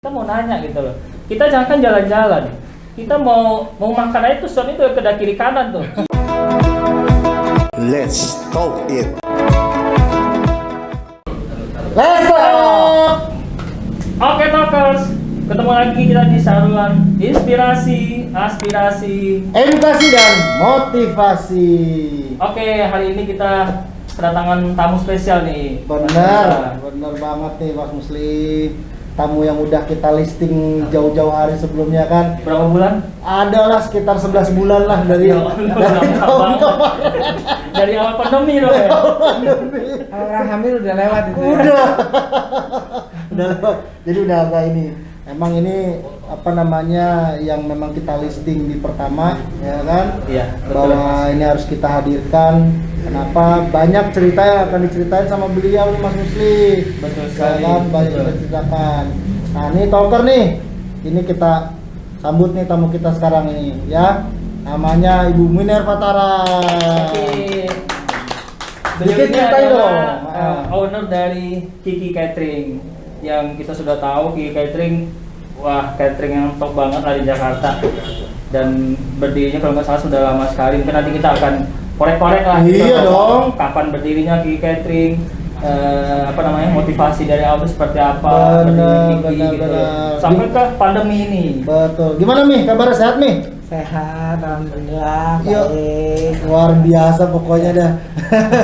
Kita mau nanya gitu loh. Kita jangan kan jalan-jalan. Kita mau makan aja tuh soalnya itu ke kiri kanan tuh. Let's talk it. Let's talk. Oke Talkers, ketemu lagi kita di saluran inspirasi, aspirasi, Edukasi dan motivasi. Oke, hari ini kita kedatangan tamu spesial nih. Benar banget nih Mas Muslim. Tamu yang udah kita listing jauh-jauh hari sebelumnya kan. Berapa bulan? Adalah sekitar 11 bulan lah dari tahun kemarin. Dari awal pandemi loh ya. Orang hamil udah lewat itu. Udah lewat. Jadi udah agak ini. Emang ini apa namanya yang memang kita listing di pertama ya kan? Iya, betul. Bahwa ini harus kita hadirkan. Kenapa? Banyak cerita yang akan diceritain sama beliau nih Mas Muslim. Betul sekali. Ya kan? Banyak Betul. diceritakan. Nah ini talker nih. Ini kita sambut nih tamu kita sekarang ini ya. Namanya Ibu Minerva Tara. Oke. Beliau Sedikit ini ceritain adalah dong. owner dari Kiki Catering. Yang kita sudah tahu Kiki Catering, wah catering yang top banget lah di Jakarta. Dan berdirinya kalau nggak salah sudah lama sekali. Mungkin nanti kita akan korek-korek lah. Iya gitu, dong. Kapan berdirinya Kiki Catering? Apa namanya, motivasi dari awal itu seperti apa? Benar, berdiri Kiki gitu. benar. Sampai ke pandemi ini. Betul. Gimana Mi? Kabar sehat Mi? Sehat, alhamdulillah. Yuk. Baik. Luar biasa pokoknya dah.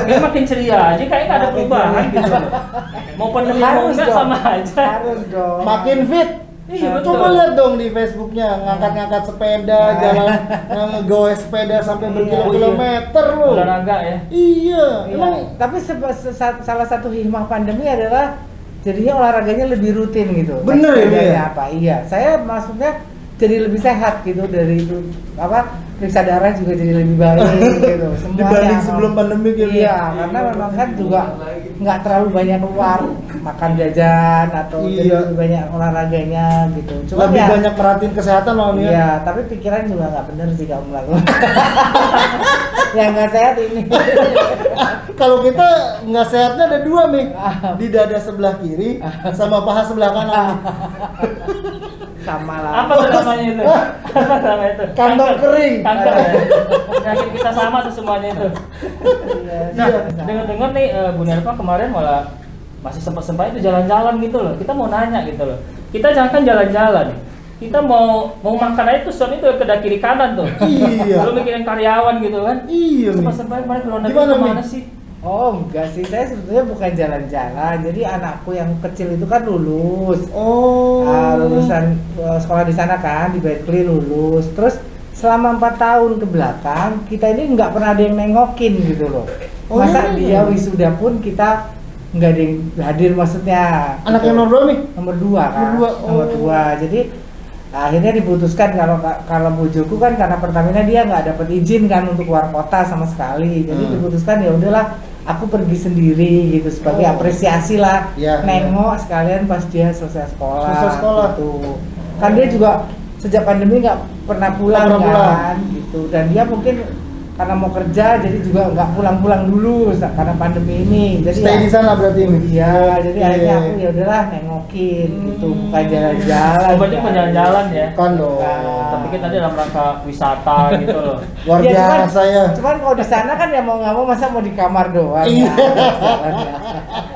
Kayak makin ceria aja, kayak nggak ada Makin perubahan ceria. gitu loh. Mau pandemi mau Harus enggak dong. sama aja. Harus dong. Makin fit. Iya, betul. Coba lihat dong di Facebooknya, ngangkat-ngangkat sepeda, jalan ngegoes sepeda sampai Iya. berkilometer loh. Olahraga ya. Iya, Iya. emang Tapi salah satu hikmah pandemi adalah jadinya olahraganya lebih rutin gitu. Bener ya, Sepedanya Iya? apa? Iya. Saya maksudnya jadi lebih sehat gitu dari itu, apa, periksa darah juga jadi lebih baik gitu. Semuanya dibanding sebelum pandemi gitu. Iya, karena memang kan juga nggak terlalu banyak keluar makan jajan atau jadi Iya. lebih banyak olahraganya gitu. Cuma Lebih ya, banyak perhatiin kesehatan Mam ya. iya, tapi pikiran juga nggak bener sih kamu melakukan. Yang nggak sehat ini. Kalau kita nggak sehatnya ada dua Mi, di dada sebelah kiri sama paha sebelah kanan. Sama lah. Apa tuh namanya itu? Apa namanya itu? Kantong kering. Kanker ya. Penyakit kita sama tuh semuanya itu. Iya, Nah, iya. dengar-dengar nih Bu Nerva kemarin malah masih sempat itu jalan-jalan gitu loh. Kita mau nanya gitu loh. Kita jangan kan jalan-jalan. Kita mau makan aja tuh soalnya itu ke kiri kanan tuh. Iya. Lu mikirin karyawan gitu kan. Iya Mi. Sempat kemarin keluar negeri Gimana, Mi? kemana sih? Oh enggak sih, saya sebetulnya bukan jalan-jalan. Jadi anakku yang kecil itu kan lulus. Oh. Lulusan sekolah di sana kan, di Berkeley lulus. Terus selama 4 tahun ke belakang kita ini nggak pernah ada yang nengokin gitu loh. Oh, Masa iya? dia wisuda pun kita nggak ada yang hadir, maksudnya. Anak gitu. yang nomor berapa Mi? Nomor 2 kan. Nomor dua, oh. Nomor 2. Jadi akhirnya diputuskan kalau bojoku kan karena Pertamina dia nggak dapat izin kan untuk keluar kota sama sekali. Jadi diputuskan ya udahlah, aku pergi sendiri gitu sebagai Oh. apresiasi lah, Iya, nengok sekalian pas dia selesai sekolah. Selesai sekolah. Gitu. Kan dia juga sejak pandemi nggak pernah pulang Nggak pernah kan, gitu. Dan dia mungkin karena mau kerja jadi juga nggak pulang-pulang dulu karena pandemi ini. Jadi Stay ya, di sana berarti Mi. iya, jadi Iya. akhirnya aku ya udahlah nengokin gitu, bukan jalan-jalan. Oh, berarti bukan jalan-jalan ya. Kan dong. Tapi kita dalam rangka wisata gitu loh. Luar Ya, biasa ya. Cuman kalau di sana kan ya mau nggak mau masa mau di kamar doang. Iya. Ya.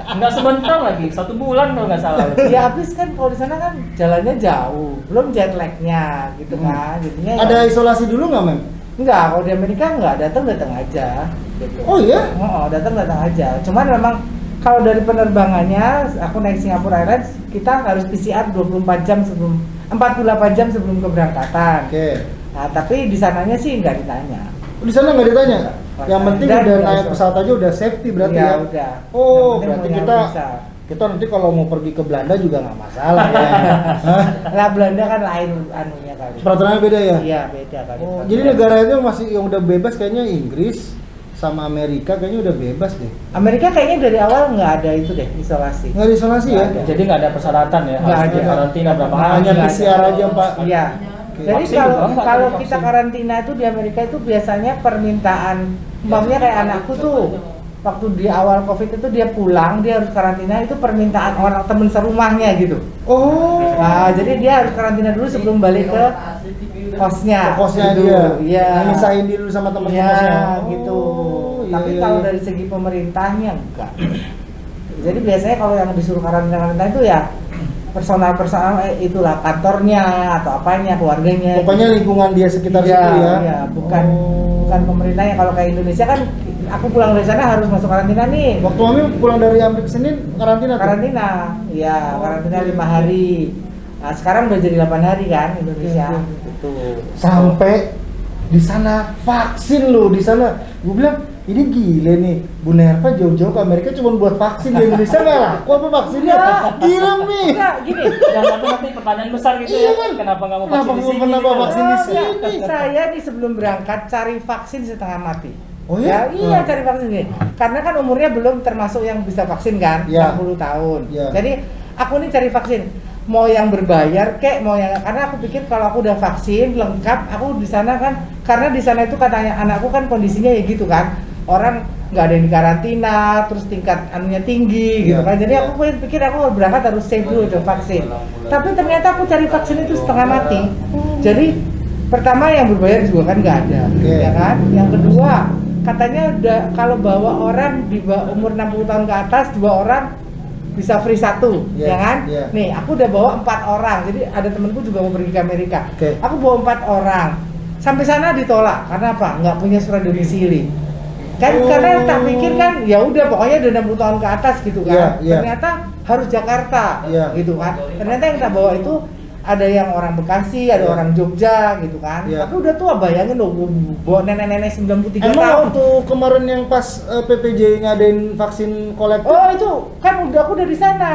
Enggak sebentar lagi, 1 bulan kalau nggak salah. Ya habis kan kalau di sana kan jalannya jauh, belum jet lag-nya gitu kan. Jadinya Ada ya, isolasi dulu nggak Mem? enggak, kalau di Amerika enggak, datang aja gitu. Oh iya? Oh, datang aja. Cuman memang kalau dari penerbangannya aku naik Singapore Airlines, kita harus PCR 24 jam sebelum 48 jam sebelum keberangkatan. Oke. Nah, tapi di sananya sih nggak ditanya. Di sana nggak ditanya? Nggak. Yang penting Dan udah nggak naik isolasi. pesawat aja udah safety berarti Iya, ya? udah. Oh, Yang penting berarti punya kita visa. kita nanti kalau mau pergi ke Belanda juga nggak masalah ya. Hah? Lah Belanda kan lain anunya kali. Peraturannya beda ya? Iya, beda kali. Oh, jadi negara itu masih yang udah bebas kayaknya Inggris sama Amerika kayaknya udah bebas deh. Amerika kayaknya dari awal nggak ada itu deh, isolasi. Nggak ada isolasi ya? Nggak ada. Jadi nggak ada persyaratan ya, Nggak harus di ada. karantina berapa Nggak hari. Hanya nggak PCR ada. aja Pak. Iya. Oke. Jadi Vaksin kalau juga nggak kalau ada kita vaksin. karantina itu di Amerika itu biasanya permintaan, umpamanya kayak anakku tuh waktu di awal COVID itu dia pulang, dia harus karantina, itu permintaan orang temen serumahnya gitu. Oh. Nah, jadi dia harus karantina dulu sebelum balik ke kosnya. Kosnya gitu. dia. Iya. Misahin diri dulu sama teman Iya, kosnya. gitu. Oh, Tapi iya, kalau iya. dari segi pemerintahnya enggak. Jadi biasanya kalau yang disuruh karantina itu ya personal itulah kantornya atau apanya, keluarganya. Pokoknya lingkungan dia sekitar Iya, situ ya. iya, bukan Oh. bukan pemerintahnya. Kalau kayak Indonesia kan aku pulang dari sana harus masuk karantina nih. Waktu Mami pulang dari Amrik Senin karantina tuh? Karantina, iya, karantina 5 hari. Nah, sekarang udah jadi 8 hari kan Indonesia. Oke. Gitu. Sampai di sana vaksin loh di sana. Gue bilang ini gile nih, Bu Nerva jauh-jauh ke Amerika cuma buat vaksin, di Indonesia nggak laku apa vaksinnya? Gila nih. Enggak, gini. Dan satu nanti pertanyaan besar gitu Iya ya, kan? kenapa nggak mau Kenapa vaksin di nggak sini? pernah gitu. vaksin di sini? Saya nih sebelum berangkat cari vaksin setengah mati. Oh ya? Iya, cari vaksin nih. Karena kan umurnya belum termasuk yang bisa vaksin kan, Ya. 60 tahun. Ya. Jadi aku nih cari vaksin. Mau yang berbayar kek, mau yang, karena aku pikir kalau aku udah vaksin lengkap, aku di sana kan, karena di sana itu katanya anakku kan kondisinya ya gitu kan, orang nggak ada yang di karantina, terus tingkat anunya tinggi gitu Iya, kan. Jadi iya. aku pikir aku berangkat harus safe dulu untuk vaksin. Tapi ternyata aku cari vaksin itu setengah mati. Jadi pertama yang berbayar juga kan nggak ada, Oke. ya kan. Yang kedua katanya udah kalau bawa orang di bawah umur 60 tahun ke atas 2 orang bisa free 1, Iya, ya kan? iya. Nih, aku udah bawa 4 orang. Jadi ada temenku juga mau pergi ke Amerika. Oke. Aku bawa 4 orang. Sampai sana ditolak karena apa? Nggak punya surat domisili. Kan Oh. karena tak pikir kan ya udah pokoknya udah 60 tahun ke atas gitu kan. Iya, iya. Ternyata harus Jakarta Iya. gitu kan. Ternyata yang kita bawa itu ada yang orang Bekasi, ada Iya. orang Jogja gitu kan. Iya. Tapi udah tua, bayangin loh bawa nenek-nenek 93 Emang tahun. waktu kemarin yang pas PPJ ngadain vaksin kolektif? Oh itu kan aku udah di sana.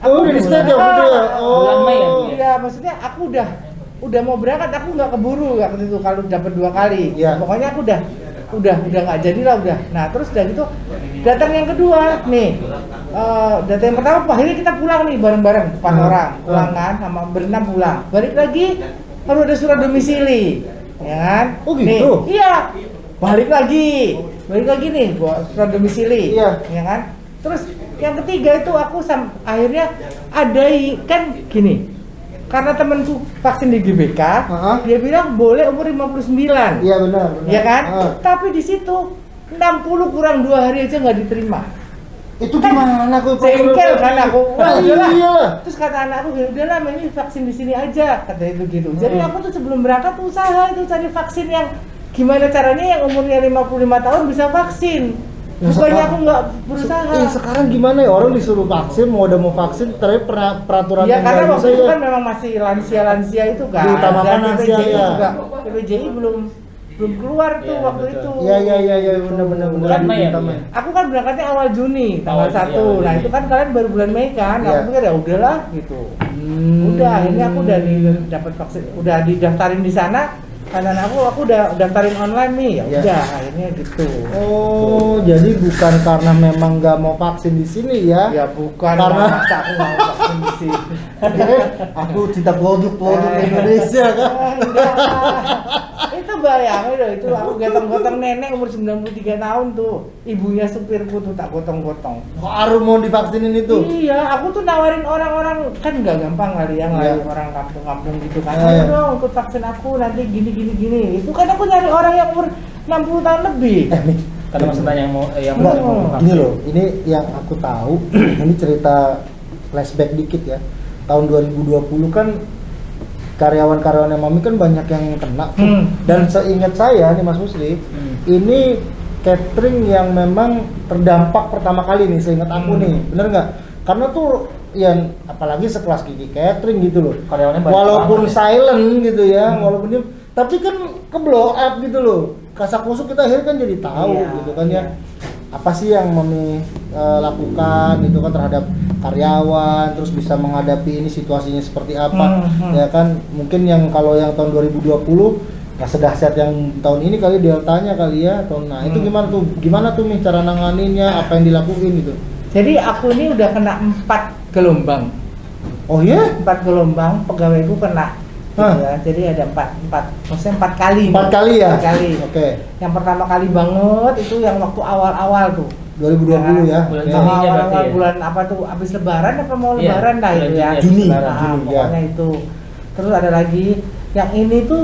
Oh, udah di sana Ah, jauh gitu ya? Oh. Bulan Mei ya, Bu, ya? Iya, maksudnya aku udah mau berangkat, aku nggak keburu waktu itu kalau dapat 2 kali. Iya. Pokoknya aku udah nggak jadi lah udah. Nah terus udah gitu datang yang kedua nih. Datang yang pertama, akhirnya kita pulang nih bareng-bareng 4 orang pulang kan, sama berenam pulang. Balik lagi harus ada surat domisili, ya kan? Oh, gitu? Nih, iya. Balik lagi nih buat surat domisili, Iya. ya kan? Terus yang ketiga itu aku akhirnya ada kan gini, karena temanku vaksin di GBK, dia bilang boleh umur 59, Iya benar. ya kan? Ah. Tapi di situ 60 kurang 2 hari aja nggak diterima. Itu gimana aku? Jengkel kan aku, wah udahlah. Iyalah. Terus kata anakku, udahlah ini vaksin di sini aja, kata itu gitu. Jadi aku tuh sebelum berangkat usaha itu cari vaksin yang gimana caranya yang umurnya 55 tahun bisa vaksin. Ya, Bukannya sekarang- aku nggak berusaha. Sekarang gimana ya, orang disuruh vaksin, mau vaksin, tapi peraturan Iya, yang karena nggak waktu bisa itu ya. kan memang masih lansia itu kan. Diutamakan Dan lansia, PPJI ya. juga, PPJI belum keluar tuh Iya, waktu betul. itu. Iya, benar. Bulan Mei ya, Bu, ya? Aku kan berangkatnya awal Juni, tanggal Oh, 1. iya, Nah, iya. itu kan kalian baru bulan Mei kan. Iya. Aku pikir ya udahlah gitu. Udah, akhirnya aku udah dapat vaksin, udah didaftarin di sana. Karena aku udah daftarin online nih, ya Iya. udah akhirnya gitu. Oh, jadi bukan karena memang nggak mau vaksin di sini ya? Ya bukan Karena- masa aku mau vaksin di sini. Aku cinta produk Indonesia kan? Itu bayangin loh, itu aku gotong-gotong nenek umur 93 tahun tuh. Ibunya supirku tuh tak gotong-gotong. Baru mau divaksinin itu? Iya, aku tuh nawarin orang-orang, kan nggak gampang kali ya Iya. ngelarin orang kampung-kampung gitu kan. Iya, Ayo iya. dong ikut vaksin aku nanti gini. Itu kan aku nyari orang yang umur 60 tahun lebih. Nih, Karena maksudnya yang mau enggak, mau gini vaksin. loh, ini yang aku tahu, ini cerita flashback dikit ya. Tahun 2020 kan karyawan-karyawan Mami kan banyak yang kena tuh. Dan seingat saya nih Mas Musli, ini catering yang memang terdampak pertama kali nih, seingat aku nih, bener nggak? Karena tuh yang apalagi sekelas Gigi Catering gitu loh, Karyawannya banyak walaupun banget ya. silent gitu ya, walaupun dia, tapi kan ke blow up gitu loh. Kasak kusuk kita akhirnya kan jadi tahu Iya, gitu kan ya. iya. Apa sih yang Mami lakukan itu kan terhadap karyawan, terus bisa menghadapi ini situasinya seperti apa, ya kan? Mungkin yang kalau yang tahun 2020 nggak sedahsyat yang tahun ini kali deltanya kali ya, nah itu gimana tuh nih cara nanganinnya, apa yang dilakuin gitu? Jadi aku ini udah kena 4 gelombang. Oh ya? 4 gelombang pegawaiku kena. Gitu Hah? ya. Jadi ada 4 maksudnya 4 kali. 4 kali ya? 4 kali. Oke. Yang pertama kali banget itu yang waktu awal-awal tuh. 2020 ya. Bulan Oke. Juni. Juninya berarti ya? Bulan apa tuh, habis lebaran apa mau Iya, lebaran dah bulan itu ya. Juni, Juni, lebaran. Juni, ya. Pokoknya itu. Terus ada lagi yang ini tuh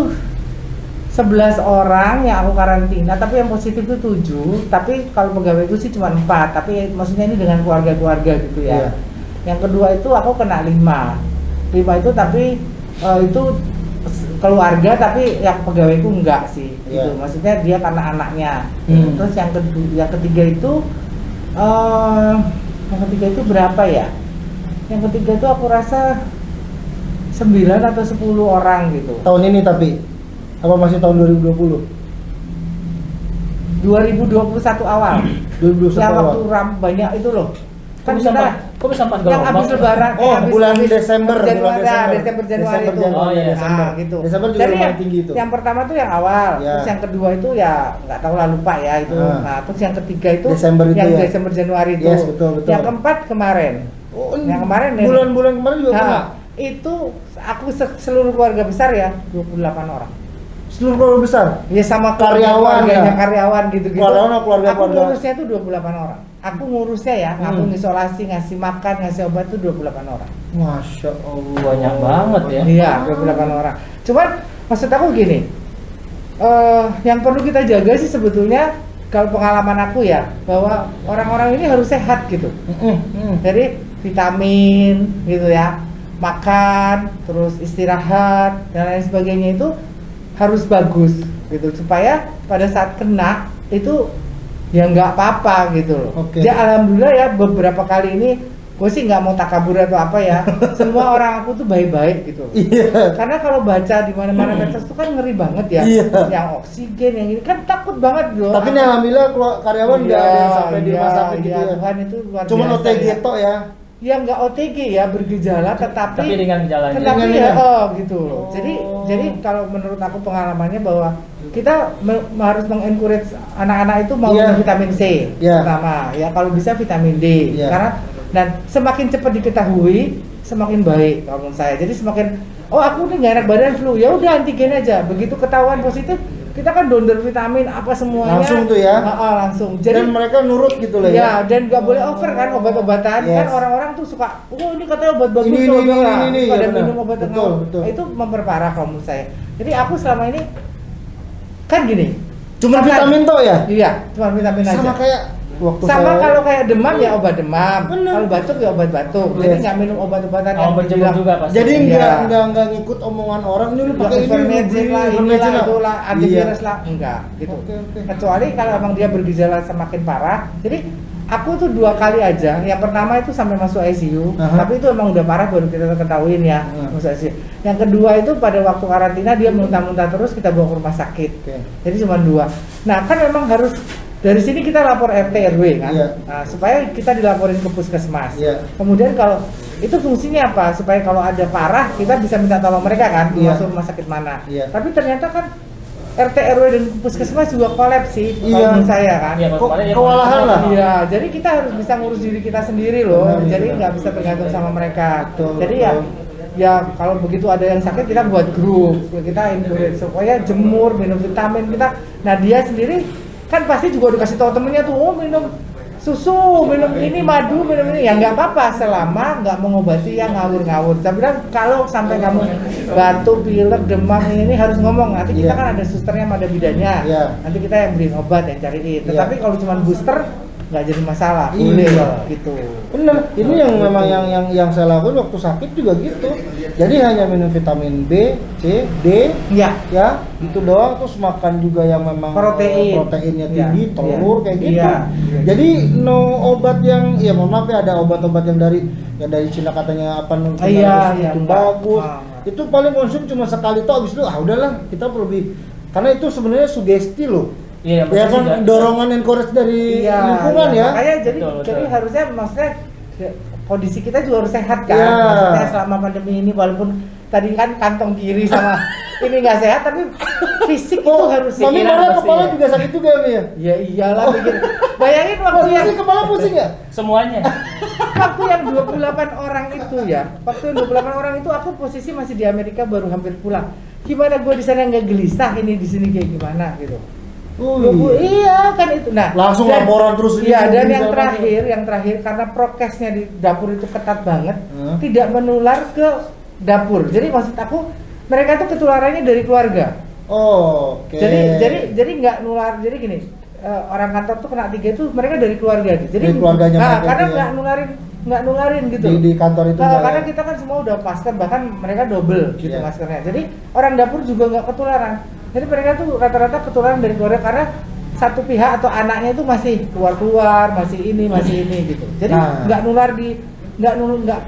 11 orang yang aku karantina, tapi yang positif itu 7, tapi kalau pegawai itu sih cuma 4, tapi maksudnya ini dengan keluarga-keluarga gitu ya. Iya. Yang kedua itu aku kena 5 itu tapi itu keluarga, tapi yang pegawaiku enggak sih gitu. Iya. Maksudnya dia karena anaknya. Terus yang ketiga itu berapa ya? Yang ketiga itu aku rasa 9 atau 10 orang gitu. Tahun ini tapi apa masih tahun 2020? 2021 awal. 2021 Yang awal. waktu banyak itu loh. Kok Kan bisa kita kok bisa empat yang habis lebaran, Oh, bulan Desember, Januari, bulan Desember Januari Desember, itu. Januari, Oh, iya. Desember. Nah, gitu. Desember juga Jadi lumayan tinggi itu. yang pertama tuh yang awal, Ya. terus yang kedua itu ya nggak tahu lah, lupa ya itu. Ah. Nah, terus yang ketiga itu Desember itu yang ya? Desember Januari itu. Yes, betul, betul. Yang keempat kemarin. Oh, Yang kemarin nih. bulan-bulan kemarin juga kena. Nah, itu aku seluruh keluarga besar ya 28 orang. Seluruh keluarga besar. Ya sama Karyawan keluarganya, ya? karyawan gitu-gitu. Karyawan atau keluarga- Aku keluarga? ngurusnya itu 28 orang. Aku ngurusnya ya, aku ngisolasi, ngasih makan, ngasih obat tuh 28 orang. Masya Allah. Banyak banget ya. Iya, 28 orang. Cuman maksud aku gini, yang perlu kita jaga sih sebetulnya kalau pengalaman aku ya, bahwa orang-orang ini harus sehat gitu. Jadi vitamin gitu ya, makan, terus istirahat dan lain sebagainya itu harus bagus gitu, supaya pada saat kena itu ya nggak apa-apa gitu loh. Oke. Ya alhamdulillah ya, beberapa kali ini gue sih nggak mau takabur atau apa ya, semua orang aku tuh baik-baik gitu loh. Iya. Karena kalau baca di mana-mana medsos itu kan ngeri banget ya, Iya. yang oksigen yang ini kan takut banget loh. Tapi nih alhamdulillah karyawan nggak ada yang sampai di rumah sakit gitu ya. Tuhan itu luar Cuma biasa OTG ya. tok ya. Ya nggak OTG ya, bergejala tetapi Tapi dengan gejalanya. tetapi Dengan ya ini. gitu loh. Oh. Jadi kalau menurut aku pengalamannya bahwa kita harus mengencourage anak-anak itu mau Iya. minum vitamin C Iya. pertama ya, kalau bisa vitamin D Iya. karena dan semakin cepat diketahui semakin baik kalau menurut saya. Jadi semakin aku nih nggak enak badan flu, ya udah antigen aja. Begitu ketahuan positif kita kan donor vitamin apa semuanya Langsung tuh ya. langsung. Jadi Dan mereka nurut gitu loh ya, ya. dan nggak boleh over kan obat-obatan. Yes. Kan orang-orang tuh suka, oh ini katanya obat bagus Ini, loh, ini, lah. ini, Pada ya benar. minum obat Betul, yang betul. itu memperparah kalau menurut saya. Jadi aku selama ini kan gini. Cuma karena- vitamin tok ya. Iya, cuma vitamin aja. Sama kayak waktu Sama saya- kalau kayak demam ya obat demam. Bener. Kalau batuk ya obat batuk. Jadi Yes. nggak minum obat-obatan Oh, berjemur dibilang- juga pasti. Jadi Iya. nggak ngikut omongan orang ini lu Ya, pakai ini, ivermectin lah, inilah, itulah, antivirus Iya. lah, enggak gitu. Oke, oke. Kecuali kalau emang dia bergejala semakin parah. Jadi aku tuh 2 kali aja. Yang pertama itu sampai masuk ICU, Aha. tapi itu emang udah parah baru kita ketahuin ya masuk ICU. Yang kedua itu pada waktu karantina dia muntah-muntah terus, kita bawa ke rumah sakit. Oke. Jadi cuma 2. Nah kan memang harus dari sini kita lapor RT RW kan, Iya. nah, supaya kita dilaporin ke puskesmas. Iya. Kemudian kalau itu fungsinya apa? Supaya kalau ada parah kita bisa minta tolong mereka kan, Iya. masuk rumah sakit mana. Iya. Tapi ternyata kan RT RW dan puskesmas juga kolaps sih, Iya. kalau menurut saya kan. Iya, Kok kemarin ya, kewalahan kemarin lah. Iya, jadi kita harus bisa ngurus diri kita sendiri loh. Benar, Jadi benar. nggak bisa tergantung sama mereka. Betul, Jadi betul. ya kalau begitu ada yang sakit kita buat grup, kita encourage supaya jemur, minum vitamin kita. Nah dia sendiri kan pasti juga udah kasih tahu temennya tuh, oh minum susu, minum ini madu, minum ini, ya nggak apa-apa selama nggak mengobati yang ngawur-ngawur. Saya bilang kalau sampai kamu batuk, pilek, demam ini harus ngomong. Nanti kita Iya. kan ada susternya, ada bidannya. Iya. Nanti kita yang beliin obat, yang cariin. Tetapi kalau cuma booster nggak jadi masalah, Iya. boleh loh, gitu. Bener, ini yang memang yang saya lakukan waktu sakit juga gitu. Jadi hanya minum vitamin B, C, D, Ya, ya itu doang. Terus makan juga yang memang proteinnya Iya, tinggi, telur iya, kayak gitu. iya. Jadi no obat yang, ya mohon maaf ya, ada obat-obat yang dari Cina katanya apa Iya, iya, itu enggak. bagus. Ah. Itu paling konsum cuma sekali toh, habis itu udahlah kita perlu karena itu sebenarnya sugesti loh. Iya, Ya betul kan juga. dorongan encourage dari lingkungan iya. ya. Makanya jadi Betul, betul. jadi harusnya maksudnya kondisi kita juga harus sehat kan. Iya. Maksudnya selama pandemi ini walaupun tadi kan kantong kiri sama ini nggak sehat, tapi fisik itu Oh, harus Mami Pikiran malah pasti kepala ya. juga sakit juga Mi ya. Ya iyalah pikir. Bayangin waktu yang Pusing kepala pusing ya? Semuanya. waktu yang 28 orang itu ya. Waktu yang 28 orang itu aku posisi masih di Amerika baru hampir pulang. Gimana gue di sana nggak gelisah ini di sini kayak gimana gitu. Iya kan itu. Nah, langsung laporan terus. Iya, dan ini yang terakhir karena prokesnya di dapur itu ketat banget, tidak menular ke dapur. Jadi maksud aku mereka tuh ketularannya dari keluarga. Oke. Jadi nggak nular. Jadi gini, orang kantor tuh kena 3 itu mereka dari keluarga. Jadi dari keluarganya mereka karena itu ya? nggak nularin gitu. Di kantor itu Karena kita kan semua udah masker, bahkan mereka double gitu Iya. maskernya. Jadi orang dapur juga nggak ketularan. Jadi mereka tuh rata-rata ketularan dari keluarga karena satu pihak atau anaknya itu masih keluar, masih ini gitu. Jadi nggak nular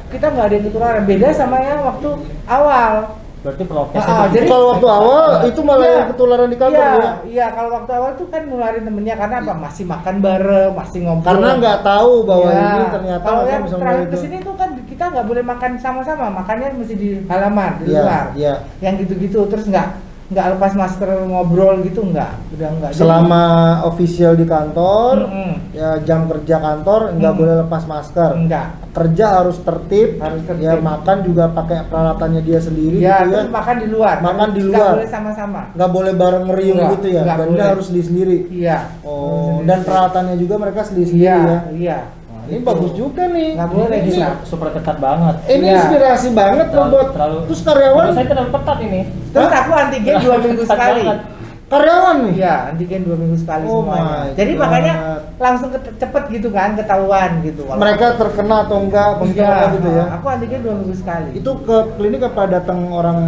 kita nggak ada yang ketularan. Beda sama yang waktu awal. Berarti prokes Jadi kalau waktu awal itu malah yang ketularan di kantor ya? Iya, kalau waktu awal tuh kan nularin temennya karena apa? Masih makan bareng, masih ngobrol. Karena nggak tahu bahwa Iya. ini ternyata kalau mereka yang bisa terakhir mulai kesini tuh kan kita nggak boleh makan sama-sama, makannya mesti di halaman, di Iya, luar. iya. Yang gitu-gitu, terus nggak lepas masker ngobrol gitu, udah nggak. Selama official di kantor, Mm-mm. ya jam kerja kantor nggak boleh lepas masker. Enggak. Kerja harus tertib, ya makan juga pakai peralatannya dia sendiri Ya, gitu ya. terus makan di luar. Makan di Nggak luar. boleh sama-sama. Nggak boleh bareng ngeriung Nggak, gitu ya, nggak dan dia boleh. harus sendiri. Iya. Oh, dan peralatannya juga mereka sendiri Iya, ya. iya. Wah, ini bagus juga nih. Nggak boleh ini bisa. super ketat banget. Ini Iya. inspirasi banget loh buat terus karyawan. Menurut saya terlalu ketat ini. Terus aku antigen 2 minggu Ketat sekali. banget. Karyawan nih. Iya, antigen 2 minggu sekali Oh semuanya. my Jadi God. makanya langsung cepet gitu kan, ketahuan gitu. Kalau Mereka terkena atau enggak, positif iya, apa gitu ya. aku antigen 2 minggu sekali. Itu ke klinik apa datang orang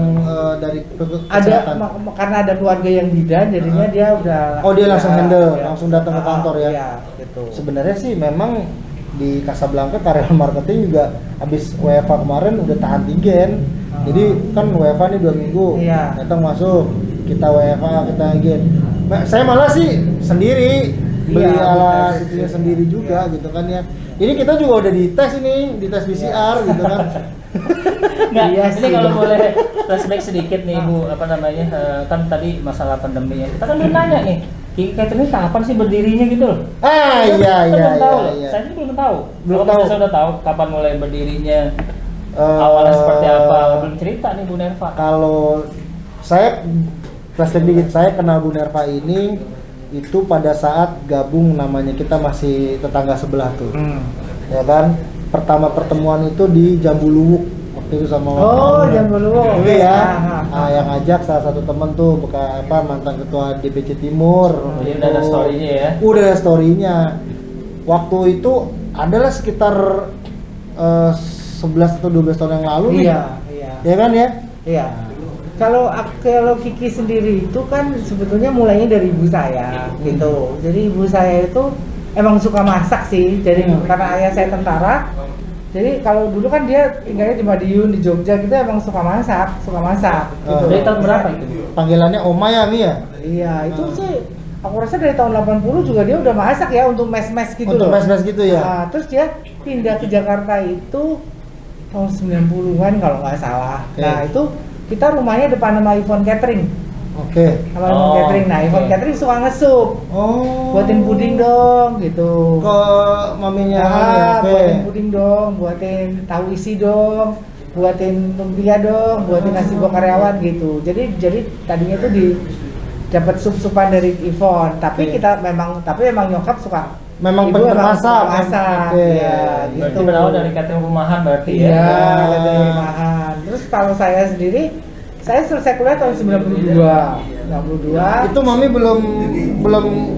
dari Ada kesehatan? karena ada keluarga yang bidan, jadinya dia udah. Oh, dia langsung udah- handle, iya. langsung datang ke kantor ya? Iya, gitu. Sebenarnya sih memang di Casablanca karyawan marketing juga habis WFA kemarin udah tahan antigen. Jadi kan WFA nih 2 minggu, Iya. datang masuk, kita WFA, kita antigen. Nah, saya malah sih sendiri beli Iya, alat bisa. itunya sendiri juga gitu kan ya. Ini kita juga udah dites ini, dites PCR gitu kan. Nggak, Iya ini sih. kalau boleh flashback sedikit nih Bu, apa namanya, kan tadi masalah pandeminya. Kita kan belum nanya nih, Kiki Catering kapan sih berdirinya gitu loh? Ah Kita iya belum iya tahu iya. loh. iya. Saya ini belum tahu. Belum Kalau tahu. misalnya saya udah tahu kapan mulai berdirinya, Eh, awalnya seperti apa, belum cerita nih Bu Nerva. Kalau saya flashback dikit, saya kenal Bu Nerva ini itu pada saat gabung, namanya kita masih tetangga sebelah tuh. Ya kan? Pertama pertemuan itu di Jambu Luwuk waktu itu sama Oh, Jambu Luwuk. Oke ya. Ah, Nah, yang ngajak salah satu temen tuh bekas mantan ketua DPC Timur. Oh, jadi udah ada story-nya ya? Udah ada story-nya. Waktu itu adalah sekitar 11 atau 12 tahun yang lalu nih. Iya, iya. Ya kan ya? Iya. Kalau Kiki sendiri itu kan sebetulnya mulainya dari ibu saya gitu. Jadi ibu saya itu emang suka masak sih. Jadi karena ayah saya tentara. Jadi kalau dulu kan dia tinggalnya di Madiun, di Jogja gitu, emang suka masak gitu. Oh. Dari tahun berapa itu? Panggilannya Oma ya Mi ya? Iya, itu sih aku rasa dari tahun 80 juga dia udah masak ya untuk mes-mes gitu Untuk loh. mes-mes gitu ya? Nah, terus dia pindah ke Jakarta itu tahun 90-an kalau nggak salah. Oke. Nah, itu kita rumahnya depan nama Ivon Catering. Oke. Sama Ivon Catering. Nah, Ivon oke. Catering suka ngesup. Oh. Buatin puding dong gitu. Ke maminya. Nah, oke. buatin puding dong, buatin tahu isi dong, buatin lumpia dong, buatin nasi buat karyawan gitu. Jadi tadinya tuh dapat sup-supan dari Ivon, tapi Oke. tapi memang nyokap suka. Memang Ibu pinter emang masak. suka masak. Oke. Iya, Berarti gitu. berawal dari catering rumahan berarti Iya, ya? dari rumahan. Terus kalau saya sendiri, saya selesai kuliah tahun 92. Itu mami belum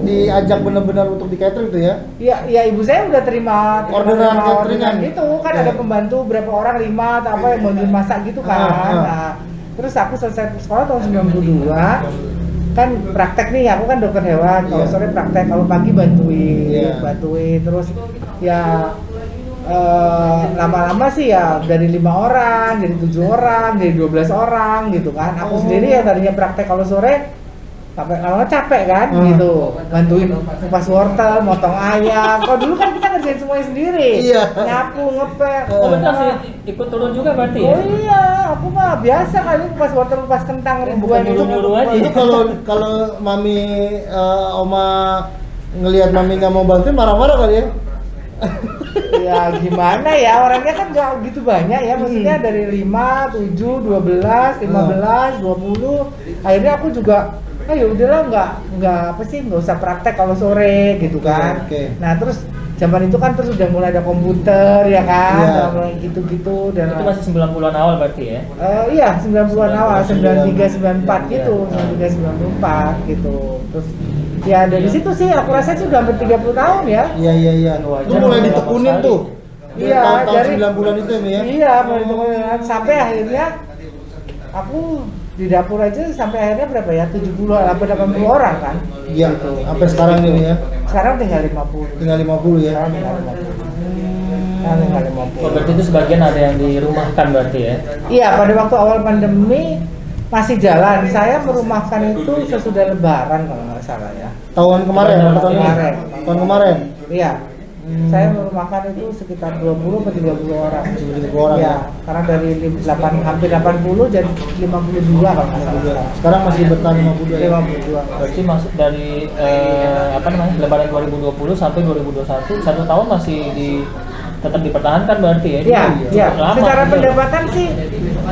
diajak benar-benar untuk di catering tuh ya? Iya, ibu saya udah terima Orderan cateringan gitu kan, Oke. ada pembantu berapa orang, 5 atau apa yang mau masak gitu kan. Nah, terus aku selesai sekolah tahun 92 kan praktek nih, aku kan dokter hewan, kalau Iya. sore praktek, kalau pagi bantuin, Iya. terus ya lama-lama sih ya dari 5 orang, jadi 7 orang, jadi 12 orang gitu kan. Aku Oh. sendiri yang tadinya praktek kalau sore sampai lama capek kan gitu, bantuin kupas wortel, motong ayam. Kalau dulu kan kita ngerjain semuanya sendiri, Iya. nyapu, ngepel. Oh benar sih, ikut turun juga berarti ya? Oh iya, aku mah biasa kali kupas wortel, kupas kentang ribuan itu. nyuruh-nyuruh aja. Itu kalau mami Oma ngelihat mami nggak mau bantuin marah-marah kali ya? Ya gimana ya, orangnya kan gak gitu banyak ya, maksudnya dari 5, 7, 12, 15, 20. Akhirnya aku juga oh ya udahlah nggak apa sih, nggak usah praktek kalau sore gitu kan. Oke. Nah terus zaman itu kan terus udah mulai ada komputer ya kan, Iya. udah mulai gitu-gitu dan Itu masih 90-an awal berarti ya? iya 90-an awal, 93 94 Iya. gitu, 93 94 gitu. Terus ya dari situ sih aku rasa sih udah hampir 30 tahun ya. Iya. Lu mulai ditekunin tuh. Iya, tahun dari 9 bulan itu ya, Mi, ya? Iya, mulai ditekunin sampai akhirnya aku di dapur aja sampai akhirnya berapa ya? 70 sampai 80 orang kan. Iya, Gitu. sampai sekarang ini ya. Sekarang tinggal 50. Tinggal 50 ya. Sekarang tinggal 50. Sekarang tinggal 50. Oh, berarti itu sebagian ada yang dirumahkan berarti ya? Iya, pada waktu awal pandemi masih jalan. Saya merumahkan itu sesudah Lebaran kalau nggak salah ya. Tahun kemarin, apa tahun ini? Kemarin. Tahun kemarin. Iya. Saya merumahkan itu sekitar 20 atau 30 orang. 30 orang Iya, ya. karena dari hampir 80 jadi 52 kalau nggak salah. Sekarang masih bertahan 52 ya. 52. Berarti masuk dari apa namanya Lebaran 2020 sampai 2021 1 tahun masih tetap dipertahankan berarti ya? Iya, iya. Lama, Secara gitu. pendapatan sih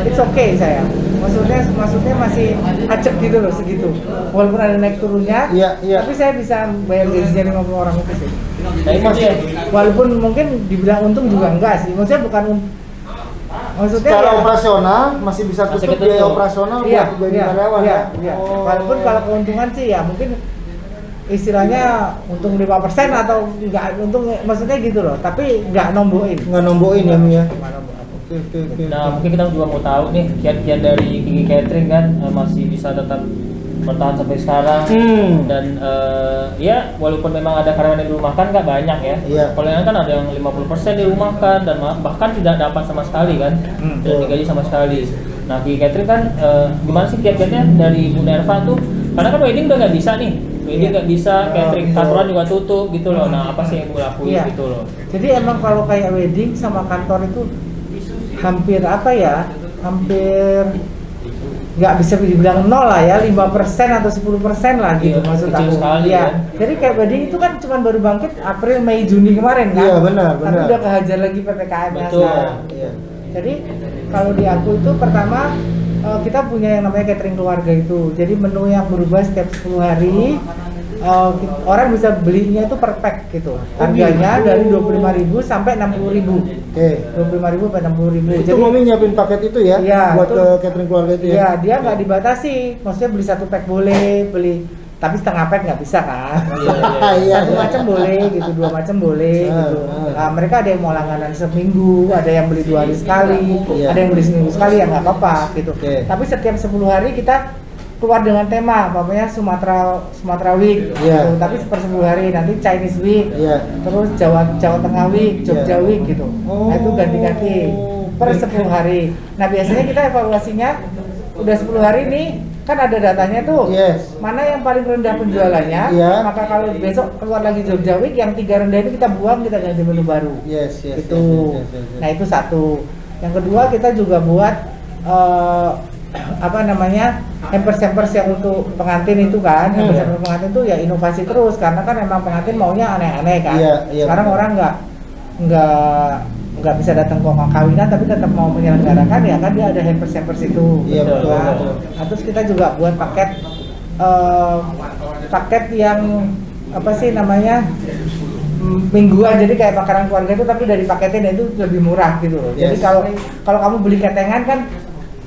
it's okay saya. Maksudnya masih acek gitu loh segitu. Walaupun ada naik turunnya, Iya. tapi saya bisa bayar gajinya 50 orang itu sih. Nah, itu dia. Walaupun mungkin dibilang untung juga enggak sih. Maksudnya bukan maksudnya Secara ya- operasional masih bisa Masih tutup ketutup. biaya operasional Iya, buat gaji iya, karyawan iya, ya. iya. Oh. Walaupun kalau keuntungan sih ya mungkin istilahnya untung 5% atau enggak untung, maksudnya gitu loh, tapi enggak nombokin. nggak nombokin ya, Mi, ya. Nggak nombokin. Oke. Nah, mungkin kita juga mau tahu nih kiat-kiat dari Gigi Catering kan masih bisa tetap bertahan sampai sekarang dan ya walaupun memang ada karyawan yang dirumahkan nggak banyak ya. Iya. Kalau yang kan ada yang 50% dirumahkan dan bahkan tidak dapat sama sekali kan, tidak digaji sama sekali. Nah, Gigi Catering kan gimana sih kiat-kiatnya dari Bu Nerva tuh? Karena kan wedding udah nggak bisa nih, wedding nggak bisa, catering betul. kantoran juga tutup gitu loh. Nah, apa sih yang Bu lakuin Iya. gitu loh? Jadi emang kalau kayak wedding sama kantor itu hampir apa ya? Hampir nggak bisa dibilang nol lah ya, 5% atau 10% lah gitu. Iya, maksud kecil aku. sekali Iya. ya. Jadi kayak wedding itu kan cuma baru bangkit April, Mei, Juni kemarin kan. Iya, benar. Tapi udah kehajar lagi PPKM-nya Betul. sekarang. Iya. Jadi kalau di aku itu pertama kita punya yang namanya catering keluarga itu. Jadi menu yang berubah setiap 10 hari. Orang bisa belinya itu per pack gitu. Harganya gitu. dari 25.000 sampai 60.000. Oke. 25.000 sampai 60.000. Itu Mami nyiapin paket itu ya, Iya, buat itu- ke catering keluarga itu ya. Iya, dia nggak dibatasi. Maksudnya beli 1 pack boleh, tapi setengah pack nggak bisa kan. Iya. Satu macam boleh gitu, 2 macam boleh gitu. Nah, mereka ada yang mau langganan seminggu, ada yang beli 2 hari sekali, Iya. ada yang beli seminggu sekali, ya nggak apa-apa gitu. Oke. Tapi setiap 10 hari kita keluar dengan tema, namanya Sumatera Week Iya. gitu. Tapi per 10 hari nanti Chinese Week, Iya. terus Jawa Tengah Week, Jogja Iya. Week gitu. Nah, itu ganti-ganti per 10 hari. Nah, biasanya kita evaluasinya udah 10 hari nih, kan ada datanya tuh. Yes. Mana yang paling rendah penjualannya? Iya. Maka kalau besok keluar lagi Jogja Week, yang 3 rendah ini kita buang, kita ganti menu baru. Yes. Itu. Yes. Nah, itu satu. Yang kedua, kita juga buat apa namanya, hampers yang untuk pengantin itu kan. Hampers untuk pengantin itu ya inovasi terus, karena kan emang pengantin maunya aneh-aneh kan. Iya, Sekarang betul. orang nggak bisa datang ke kawinan tapi tetap mau menyelenggarakan, ya kan dia ada hampers itu. Iya, betul, Nah, betul. nah, terus kita juga buat paket yang apa sih namanya, mingguan, jadi kayak makanan keluarga itu tapi dari paketnya itu lebih murah gitu loh. Jadi Yes. kalau kamu beli ketengan kan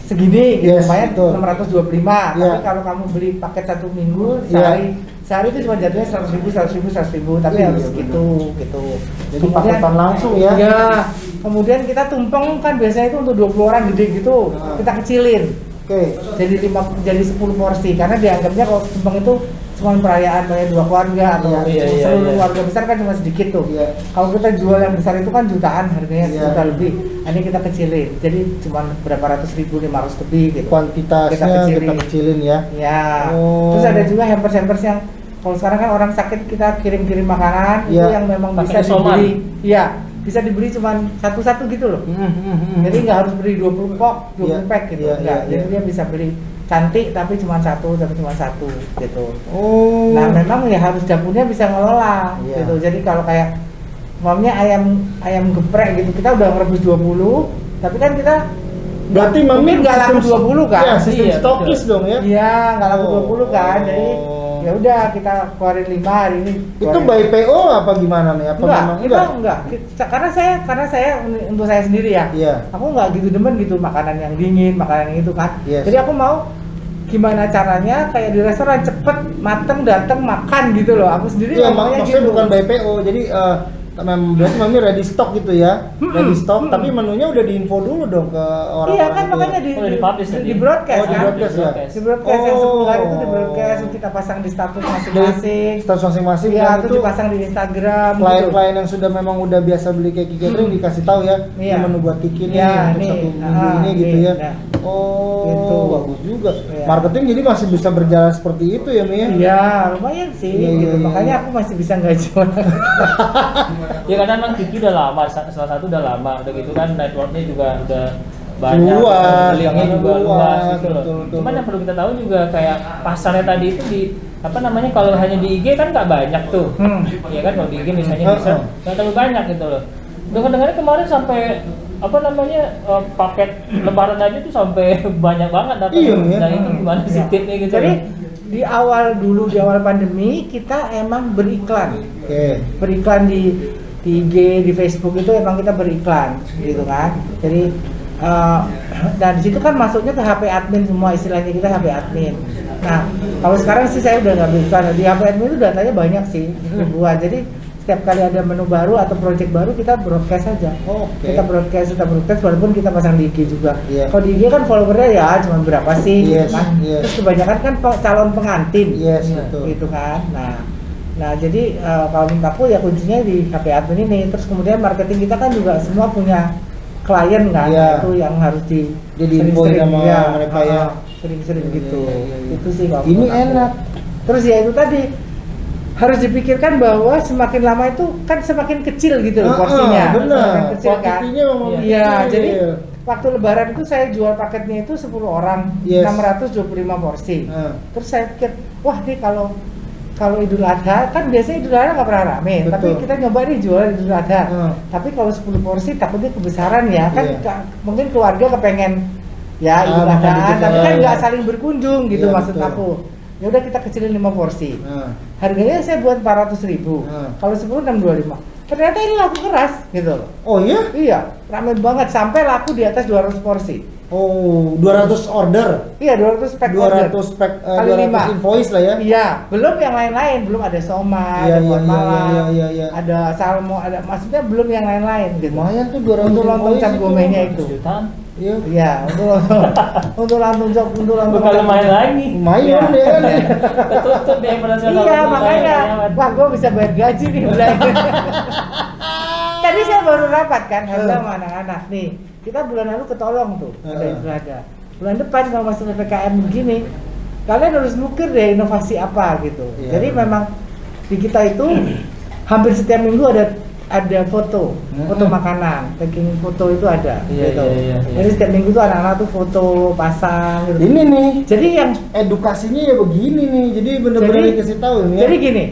segini gitu, Yes, lumayan betul. 625. Iya. Tapi kalau kamu beli paket 1 minggu Iya. sehari itu cuma jatuhnya 100.000, tapi Iya, harus benar. gitu gitu. Jadi paketan langsung ya. Iya. Kemudian kita tumpeng kan biasanya itu untuk 20 orang gede gitu. Kita kecilin. Oke. Jadi 10 porsi, karena dianggapnya kalau tumpeng itu cuma perayaan kayak 2 keluarga atau Iya, seluruh iya. keluarga besar kan cuma sedikit tuh. Iya. Kalau kita jual yang besar itu kan jutaan harganya, Iya. sejuta lebih. Ini kita kecilin, jadi cuma berapa ratus ribu, 500 lebih gitu. Kuantitasnya kita kecilin ya. Ya. Oh. Terus ada juga hampers yang kalau sekarang kan orang sakit kita kirim-kirim makanan itu Iya. yang memang Pakai bisa isoman. dibeli. Iya, bisa dibeli cuma satu-satu gitu loh. Jadi nggak harus beli 20 pok, 20 Iya, pack gitu. iya, Enggak. iya, Jadi iya. dia bisa beli cantik tapi cuma satu gitu. Oh. Nah, memang ya harus dapurnya bisa ngelola Iya. gitu. Jadi kalau kayak mamanya ayam geprek gitu, kita udah ngerebus 20, tapi kan kita Berarti Mami mungkin nggak laku 20 kan? Ya, sistem Iya, stokis dong ya. Iya, nggak laku 20 kan. Jadi Oh. ya udah kita keluarin 5 hari ini. Itu by PO apa gimana nih? Apa Enggak, memang kita enggak. Karena saya untuk saya sendiri ya. Iya. Aku nggak gitu demen gitu makanan yang dingin, makanan yang itu kan. Yes. Jadi aku mau gimana caranya kayak di restoran cepet mateng dateng makan gitu loh. Aku sendiri Iya, maunya maksudnya gitu. bukan by PO. Jadi berarti Mami ready stock gitu ya. Ready stock, tapi menunya udah diinfo dulu dong ke orang. Iya kan makanya Oh, di-publish tadi. di broadcast Oh, di kan. broadcast ya? Di broadcast yang 10 hari itu di Oh. broadcast kita pasang di status Dari masing-masing. status masing-masing Iya, dan terus itu dipasang di Instagram gitu. klien-klien yang sudah memang udah biasa beli kayak catering dikasih tahu ya, Iya. ini menu buat Kiki nih Iya, untuk nih. 1 minggu ini gitu Nih, ya. nah. Oh, Gitu. bagus juga. Iya. Marketing jadi masih bisa berjalan seperti itu ya, Mi ya? Iya, lumayan sih Iya, gitu. iya, Makanya iya. aku masih bisa nggak jual. Ya karena memang Kiki udah lama, salah satu udah lama, udah gitu kan networknya juga udah banyak, Luas, linknya jangan juga luas, luas gitu loh. betul, betul. Cuman yang perlu kita tahu juga kayak pasarnya tadi itu di apa namanya, kalau hanya di IG kan nggak banyak tuh. Ya kan, kalau di IG misalnya bisa nggak terlalu banyak gitu loh. Dengar-dengarnya kemarin sampai apa namanya paket lebaran aja tuh sampai banyak banget datang. Iya, ya. Nah itu gimana sih tipnya gitu? Jadi di awal pandemi kita emang beriklan. Oke. Beriklan di IG, di Facebook itu emang kita beriklan gitu kan. Jadi dan di situ kan masuknya ke HP admin semua, istilahnya kita HP admin. Nah, kalau sekarang sih saya udah nggak beriklan. Di HP admin itu datanya banyak sih, ribuan. Jadi setiap kali ada menu baru atau project baru kita broadcast aja. Oke. Kita broadcast walaupun kita pasang di IG juga. Iya. Kalau di IG kan followernya ya cuma berapa sih Yes, gitu kan. yes. Terus kebanyakan kan calon pengantin. Yes, Iya, betul. Gitu kan. Nah jadi kalau menurut aku ya kuncinya di HP admin ini. Terus kemudian marketing kita kan juga semua punya klien kan, Iya. itu yang harus di Jadi infoin sama mereka ya. sering-sering Iya, gitu. iya, iya, iya. Itu sih kalau Ini menurut aku. enak. Terus ya itu tadi harus dipikirkan bahwa semakin lama itu kan semakin kecil gitu loh porsinya. Benar. Semakin kecil kan. Kuantitinya memang Iya, kecil. jadi waktu lebaran itu saya jual paketnya itu 10 orang, Yes. 625 porsi. Ah. Terus saya pikir, wah nih kalau Idul Adha kan biasanya Idul Adha nggak pernah rame, Betul. tapi kita nyoba nih jual Idul Adha. Tapi kalau 10 porsi takutnya kebesaran ya kan, Iya. mungkin keluarga kepengen ya Idul makan Adha, dikit tapi ya. kan nggak saling berkunjung gitu Iya, maksud betul. aku. Ya udah kita kecilin 5 porsi. Nah, Harganya saya buat 400.000. Kalau 10 625. Ternyata ini laku keras gitu loh. oh iya? Iya, ramai banget sampai laku di atas 200 porsi. Oh, 200 order. Iya, 200 pack 200 order. pack Kali 200 lima. invoice lah ya. Iya, belum yang lain-lain, belum ada somai, Iya, ada iya, buat iya, malam, iya, iya. ada salmo, ada maksudnya belum yang lain-lain gitu. Lumayan tuh 200 Untuk lontong invoice cap itu. gomenya itu. Jutaan. Iya. Iya, untuk lontong cap, untuk lontong Bukan cap. lumayan lagi. Lumayan Iya. deh. Ketutup deh operasional. Iya, makanya wah gue bisa bayar gaji nih bulan. Tadi saya baru rapat kan, saya bilang sama anak-anak nih, kita bulan lalu ketolong tuh, ada Idul Adha. Bulan depan kalau masuk PPKM begini, kalian harus mikir deh inovasi apa gitu. Iya, Jadi benar. memang di kita itu hampir setiap minggu ada foto makanan, tagging foto itu ada Iya, gitu. iya. Jadi setiap minggu tuh anak-anak tuh foto pasang gitu. Ini nih, Jadi yang edukasinya ya begini nih. Jadi bener-bener Jadi- dikasih tahu nih. Jadi gini,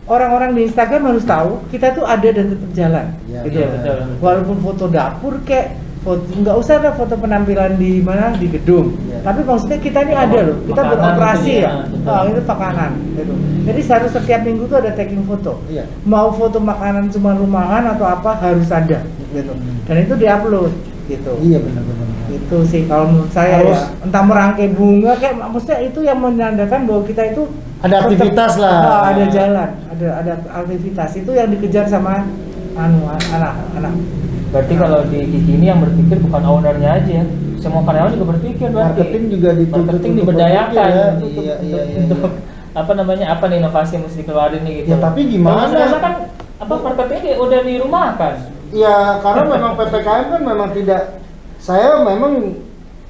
orang-orang di Instagram harus tahu kita tuh ada dan tetap jalan. Iya, gitu. iya, betul. Walaupun foto dapur kayak foto nggak usah ada foto penampilan di mana di gedung. Iya. Tapi maksudnya kita ini ada loh, kita Makanan beroperasi gitu ya, ya. betul. Oh, itu makanan gitu. Jadi harus setiap minggu tuh ada tagging foto. Iya. Mau foto makanan cuma rumahan atau apa harus ada gitu. Dan itu diupload gitu. Iya benar-benar. Itu sih kalau menurut saya Harus- ya, entah merangkai bunga kayak maksudnya itu yang menandakan bahwa kita itu Ada aktivitas tetap- lah. ada jalan, ada aktivitas itu yang dikejar sama anak-anak. Berarti kalau di Kiki ini yang berpikir bukan ownernya aja, semua karyawan juga berpikir berarti. Marketing juga dituntut Marketing untuk diberdayakan berpikir ya. untuk, Iya, iya, iya. untuk apa namanya, apa nih inovasi yang mesti dikeluarin nih gitu. Ya, tapi gimana? Kalau saya kan apa marketingnya kayak udah di rumah kan. Ya karena memang PPKM kan memang tidak. Saya memang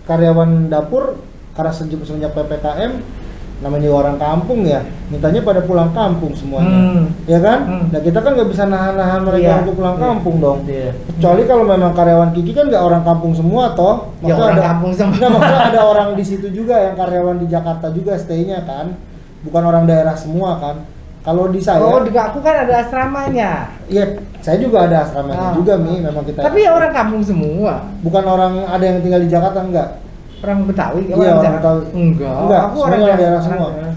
karyawan dapur karena semenjak PPKM namanya orang kampung ya, mintanya pada pulang kampung semuanya, ya kan? Nah kita kan nggak bisa nahan-nahan mereka Iya. untuk pulang kampung dong. Iya. Kecuali kalau memang karyawan Kiki kan nggak orang kampung semua toh. Ya, Maksudnya orang ada, kampung semua. Nggak, maksudnya ada orang di situ juga yang karyawan di Jakarta juga stay-nya kan, bukan orang daerah semua kan. Kalau di saya, Oh, di aku kan ada asramanya. iya, saya juga ada asramanya juga Mi, memang kita. Tapi ya orang kampung semua. Bukan orang ada yang tinggal di Jakarta enggak? Orang Betawi, Iya, orang Jakarta. Betawi. Enggak, Aku semuanya orang daerah semua. Nah,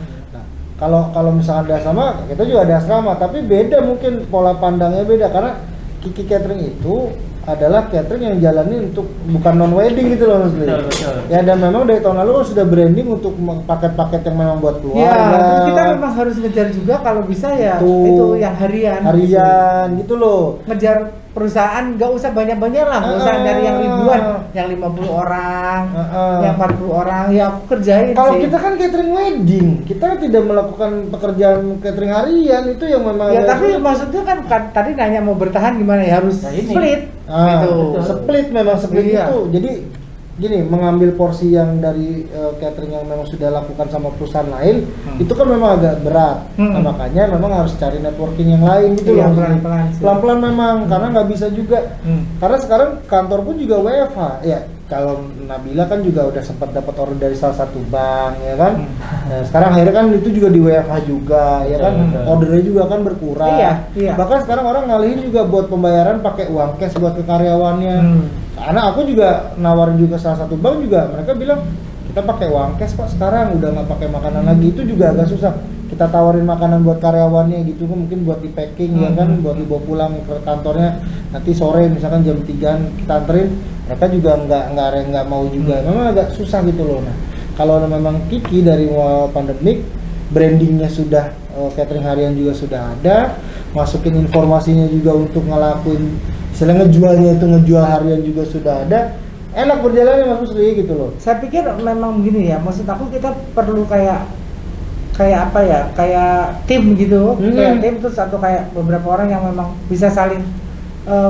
kalau misalkan ada asrama, kita juga ada asrama, tapi beda mungkin pola pandangnya beda karena Kiki Catering itu adalah catering yang jalani untuk bukan non wedding gitu loh Mas Li. Betul. Ya dan memang dari tahun lalu kan sudah branding untuk paket-paket yang memang buat Ya, keluarga. kita memang harus ngejar juga kalau bisa ya Itu. itu yang harian. Harian gitu loh. Ngejar perusahaan nggak usah banyak-banyak lah, nggak usah dari yang ribuan, yang 50 orang, yang 40 orang, ya aku kerjain Kalau sih. kita kan catering wedding, kita tidak melakukan pekerjaan catering harian itu yang memang Ya tapi maksudnya kan tadi nanya mau bertahan gimana ya harus Nah, ini. split gitu. split memang split Iya. itu. Jadi gini, mengambil porsi yang dari catering yang memang sudah lakukan sama perusahaan lain, itu kan memang agak berat. Nah, makanya memang harus cari networking yang lain gitu Iya, loh. pelan-pelan sih. Pelan-pelan memang karena nggak bisa juga. Karena sekarang kantor pun juga WFH. Ya, kalau Nabila kan juga udah sempat dapat order dari salah satu bank ya kan. Nah, sekarang akhirnya kan itu juga di WFH juga ya kan. Betul. Ordernya juga kan berkurang. Iya. Bahkan sekarang orang ngalihin juga buat pembayaran pakai uang cash buat ke karyawannya. Karena aku juga nawarin juga salah satu bank juga, mereka bilang kita pakai uang cash Pak sekarang, udah nggak pakai makanan lagi. Itu juga agak susah. Kita tawarin makanan buat karyawannya gitu kan, mungkin buat di packing ya kan, buat dibawa pulang ke kantornya nanti sore misalkan jam 3 kita anterin. Mereka juga nggak mau juga. Memang agak susah gitu loh. Nah, kalau memang Kiki dari awal pandemik brandingnya sudah catering harian juga sudah ada, masukin informasinya juga untuk ngelakuin selain ngejualnya itu ngejual harian juga sudah ada, enak berjalannya Mas Musli gitu loh. Saya pikir memang begini ya, maksud aku kita perlu kayak apa ya, kayak tim gitu, kayak tim terus atau kayak beberapa orang yang memang bisa saling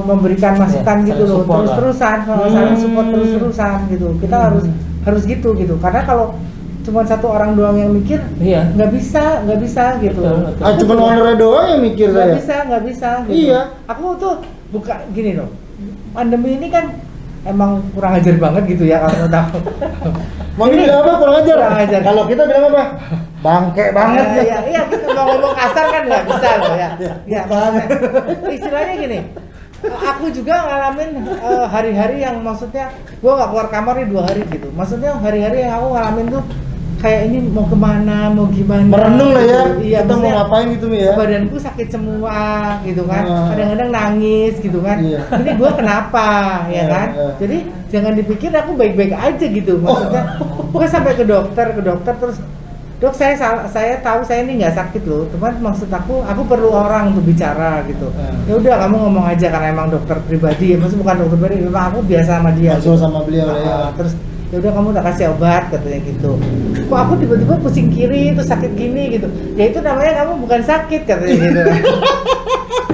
memberikan masukan Ya, gitu saling loh, support terus-terusan, saling support terus-terusan gitu. Kita harus gitu, karena kalau cuma satu orang doang yang mikir, Iya. nggak bisa gitu. Betul. Cuma ownernya doang yang mikir saya. Nggak bisa gitu. Iya. Aku tuh buka gini loh, pandemi ini kan emang kurang ajar banget gitu ya kalau mau tahu. Mau bilang apa kurang ajar? Kurang ajar. Kalau kita bilang apa? Bangke banget ya. Iya, kita mau ngomong kasar kan nggak bisa loh ya. Ya, maksudnya, istilahnya gini, aku juga ngalamin hari-hari yang maksudnya gua nggak keluar kamar nih 2 hari gitu. Maksudnya hari-hari yang aku ngalamin tuh kayak ini mau kemana, mau gimana. Merenung lah ya. Iya, Kita mau maksudnya ngapain gitu Mi ya? badanku sakit semua gitu kan, Ah. kadang-kadang nangis gitu kan. Iya. Ini gua kenapa ya Iya, kan? iya. Jadi jangan dipikir aku baik-baik aja gitu. Maksudnya gua sampai ke dokter terus, dok saya tahu saya ini nggak sakit loh, cuman maksud aku perlu orang untuk bicara gitu. Ya udah kamu ngomong aja karena emang dokter pribadi, maksud bukan dokter pribadi, memang aku biasa sama dia. Langsung sama beliau ya. Terus ya udah kamu tak kasih obat katanya gitu. Kok aku tiba-tiba pusing kiri terus sakit gini gitu. Ya itu namanya kamu bukan sakit katanya gitu.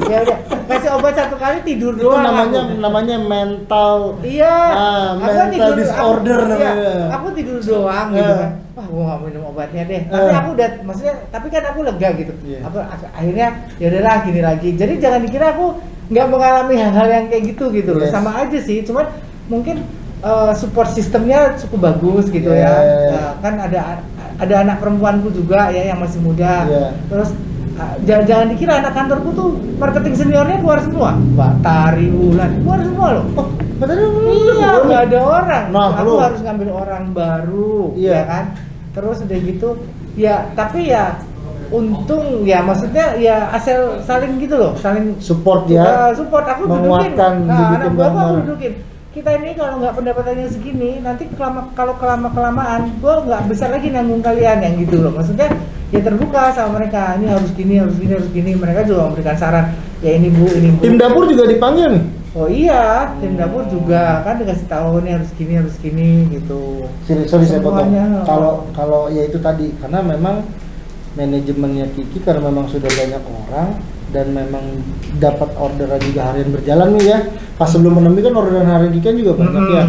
Ya udah kasih obat 1 kali tidur Itu doang. namanya mental. Iya. Ah, mental disorder namanya. Iya, aku tidur doang gitu kan. Wah, gua nggak minum obatnya deh. Tapi aku udah, maksudnya, tapi kan aku lega gitu. Iya. Akhirnya ya udahlah gini lagi. Jadi jangan dikira aku nggak mengalami hal-hal yang kayak gitu loh. Yes. Sama aja sih. Cuman mungkin support sistemnya cukup bagus gitu ya. Yeah. Kan ada anak perempuanku juga ya yang masih muda. Yeah. Terus jangan dikira anak kantorku tuh marketing seniornya keluar semua. Mbak Tari, Wulan, keluar semua loh. Oh, padahal Iya, nggak ada orang. Nah, Aku lu. harus ngambil orang baru, Iya. ya kan. Terus udah gitu, ya tapi ya untung ya maksudnya ya asal saling gitu loh, saling support ya. support aku Menguatkan, dudukin. Nah, anak dibikin gua aku bareng-bareng. dudukin. Kita ini kalau nggak pendapatannya segini, nanti kalau kelamaan, gua nggak bisa lagi nanggung kalian yang gitu loh. Maksudnya ya terbuka sama mereka. Ini harus gini, harus gini, harus gini. Mereka juga memberikan saran. Ya ini bu, ini bu. Tim dapur juga dipanggil nih. Oh iya, tim dapur juga kan dikasih tahu nih harus gini gitu. Sorry saya potong. Semuanya. Kalau ya itu tadi karena memang manajemennya Kiki karena memang sudah banyak orang dan memang dapat orderan juga harian berjalan nih ya. Pas sebelum pandemi kan orderan harian Kiki kan juga banyak ya.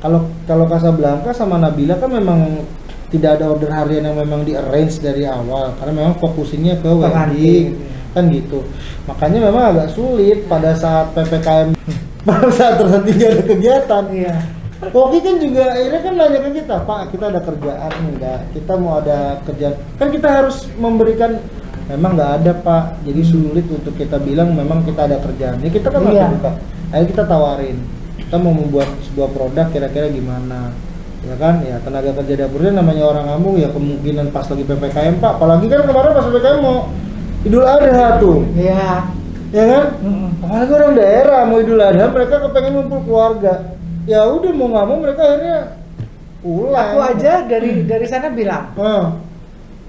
Kalau Casablanca sama Nabila kan memang tidak ada order harian yang memang di arrange dari awal karena memang fokusinnya ke wedding kan gitu. Makanya memang agak sulit pada saat PPKM pada saat terhentinya ada kegiatan. Iya. Koki kan juga akhirnya kan nanya ke kita, Pak, kita ada kerjaan enggak? Kita mau ada kerjaan. Kan kita harus memberikan memang nggak ada Pak, jadi sulit untuk kita bilang memang kita ada kerjaan. Ini kita kan masih Iya. buka, ayo kita tawarin, kita mau membuat sebuah produk kira-kira gimana, ya kan? Ya tenaga kerja dapurnya namanya orang kampung ya kemungkinan pas lagi PPKM Pak, apalagi kan kemarin pas PPKM mau Idul Adha tuh, Iya. ya kan? Apalagi orang daerah mau Idul Adha mereka kepengen ngumpul keluarga, ya udah mau nggak mau mereka akhirnya pulang. Aku aja dari sana bilang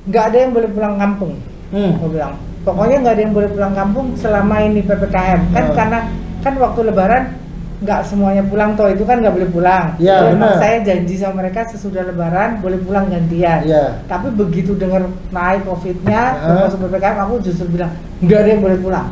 nggak ada yang boleh pulang kampung. Aku bilang pokoknya nggak ada yang boleh pulang kampung selama ini PPKM kan, karena kan waktu Lebaran nggak semuanya pulang toh, itu kan nggak boleh pulang. Iya, Memang benar. saya janji sama mereka sesudah Lebaran boleh pulang gantian. Iya. Tapi begitu dengar naik COVID-nya masuk PPKM, aku justru bilang nggak ada yang boleh pulang.